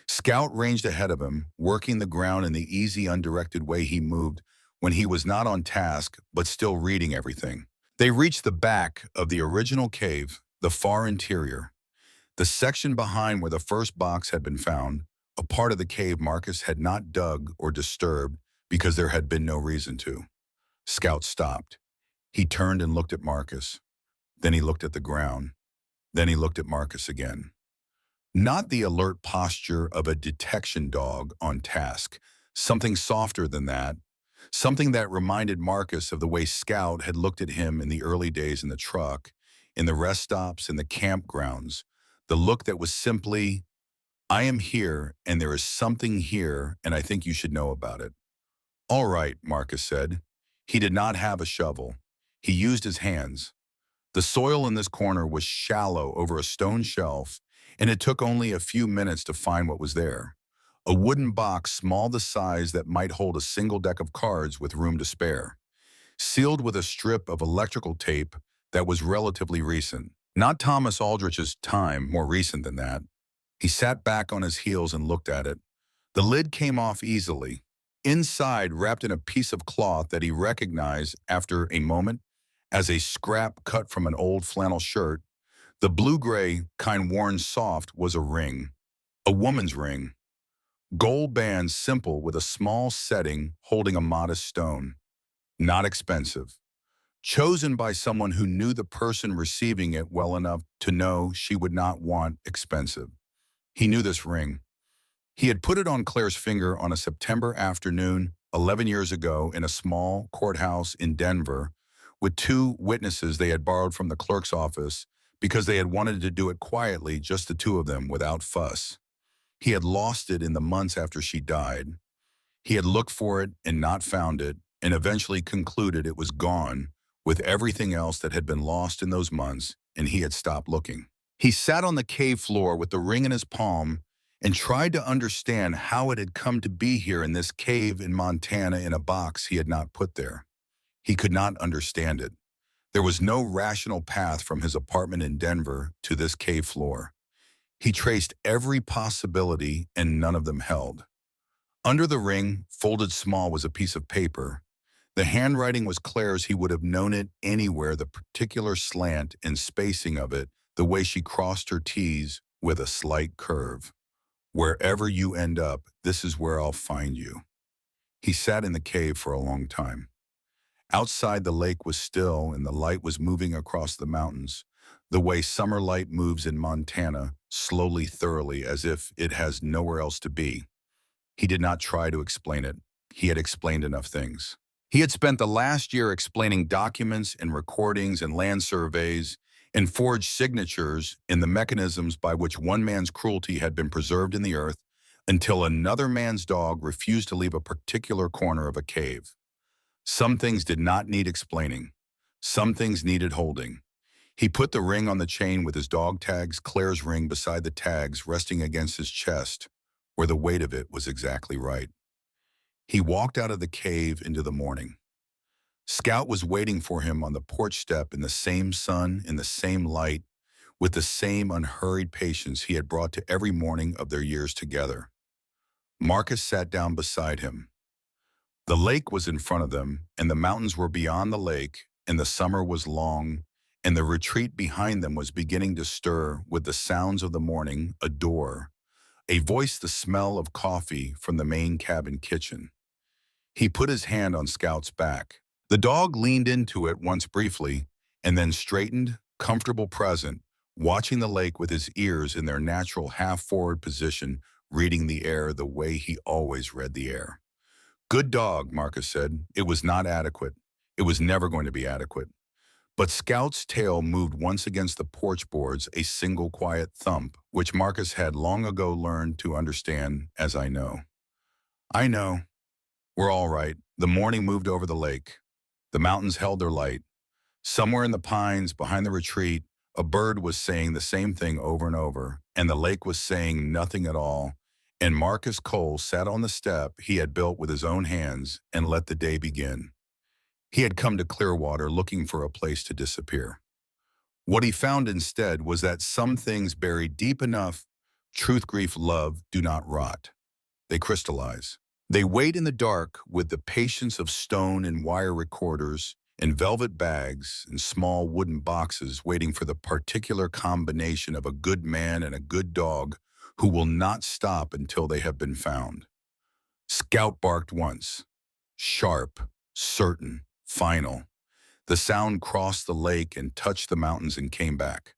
[SPEAKER 1] Scout ranged ahead of him, working the ground in the easy, undirected way he moved when he was not on task, but still reading everything. They reached the back of the original cave, the far interior, the section behind where the first box had been found, a part of the cave Marcus had not dug or disturbed because there had been no reason to. Scout stopped. He turned and looked at Marcus. Then he looked at the ground. Then he looked at Marcus again. Not the alert posture of a detection dog on task, something softer than that, something that reminded Marcus of the way Scout had looked at him in the early days in the truck, in the rest stops, in the campgrounds, the look that was simply, I am here, and there is something here, and I think you should know about it. All right, Marcus said. He did not have a shovel. He used his hands. The soil in this corner was shallow over a stone shelf, and it took only a few minutes to find what was there. A wooden box small the size that might hold a single deck of cards with room to spare, sealed with a strip of electrical tape that was relatively recent. Not Thomas Aldrich's time, more recent than that. He sat back on his heels and looked at it. The lid came off easily. Inside, wrapped in a piece of cloth that he recognized after a moment as a scrap cut from an old flannel shirt, the blue-gray, kind worn soft, was a ring. A woman's ring. Gold band, simple, with a small setting holding a modest stone. Not expensive. Chosen by someone who knew the person receiving it well enough to know she would not want expensive. He knew this ring. He had put it on Claire's finger on a September afternoon 11 years ago in a small courthouse in Denver with two witnesses they had borrowed from the clerk's office because they had wanted to do it quietly, just the two of them, without fuss. He had lost it in the months after she died. He had looked for it and not found it, and eventually concluded it was gone with everything else that had been lost in those months, and he had stopped looking. He sat on the cave floor with the ring in his palm and tried to understand how it had come to be here in this cave in Montana in a box he had not put there. He could not understand it. There was no rational path from his apartment in Denver to this cave floor. He traced every possibility and none of them held. Under the ring, folded small, was a piece of paper. The handwriting was Claire's. He would have known it anywhere, the particular slant and spacing of it, the way she crossed her T's with a slight curve. Wherever you end up, this is where I'll find you. He sat in the cave for a long time. Outside, the lake was still and the light was moving across the mountains, the way summer light moves in Montana, slowly, thoroughly, as if it has nowhere else to be. He did not try to explain it. He had explained enough things. He had spent the last year explaining documents and recordings and land surveys and forged signatures in the mechanisms by which one man's cruelty had been preserved in the earth until another man's dog refused to leave a particular corner of a cave. Some things did not need explaining. Some things needed holding. He put the ring on the chain with his dog tags, Claire's ring beside the tags, resting against his chest, where the weight of it was exactly right. He walked out of the cave into the morning. Scout was waiting for him on the porch step in the same sun, in the same light, with the same unhurried patience he had brought to every morning of their years together. Marcus sat down beside him. The lake was in front of them, and the mountains were beyond the lake, and the summer was long, and the retreat behind them was beginning to stir with the sounds of the morning, a door, a voice, the smell of coffee from the main cabin kitchen. He put his hand on Scout's back. The dog leaned into it once briefly, and then straightened, comfortable, present, watching the lake with his ears in their natural half-forward position, reading the air the way he always read the air. Good dog, Marcus said. It was not adequate. It was never going to be adequate. But Scout's tail moved once against the porch boards, a single quiet thump, which Marcus had long ago learned to understand as I know. I know. We're all right. The morning moved over the lake. The mountains held their light. Somewhere in the pines behind the retreat, a bird was saying the same thing over and over, and the lake was saying nothing at all. And Marcus Cole sat on the step he had built with his own hands and let the day begin. He had come to Clearwater looking for a place to disappear. What he found instead was that some things buried deep enough, truth, grief, love, do not rot. They crystallize. They wait in the dark with the patience of stone and wire recorders and velvet bags and small wooden boxes waiting for the particular combination of a good man and a good dog who will not stop until they have been found. Scout barked once. Sharp, certain, final. The sound crossed the lake and touched the mountains and came back.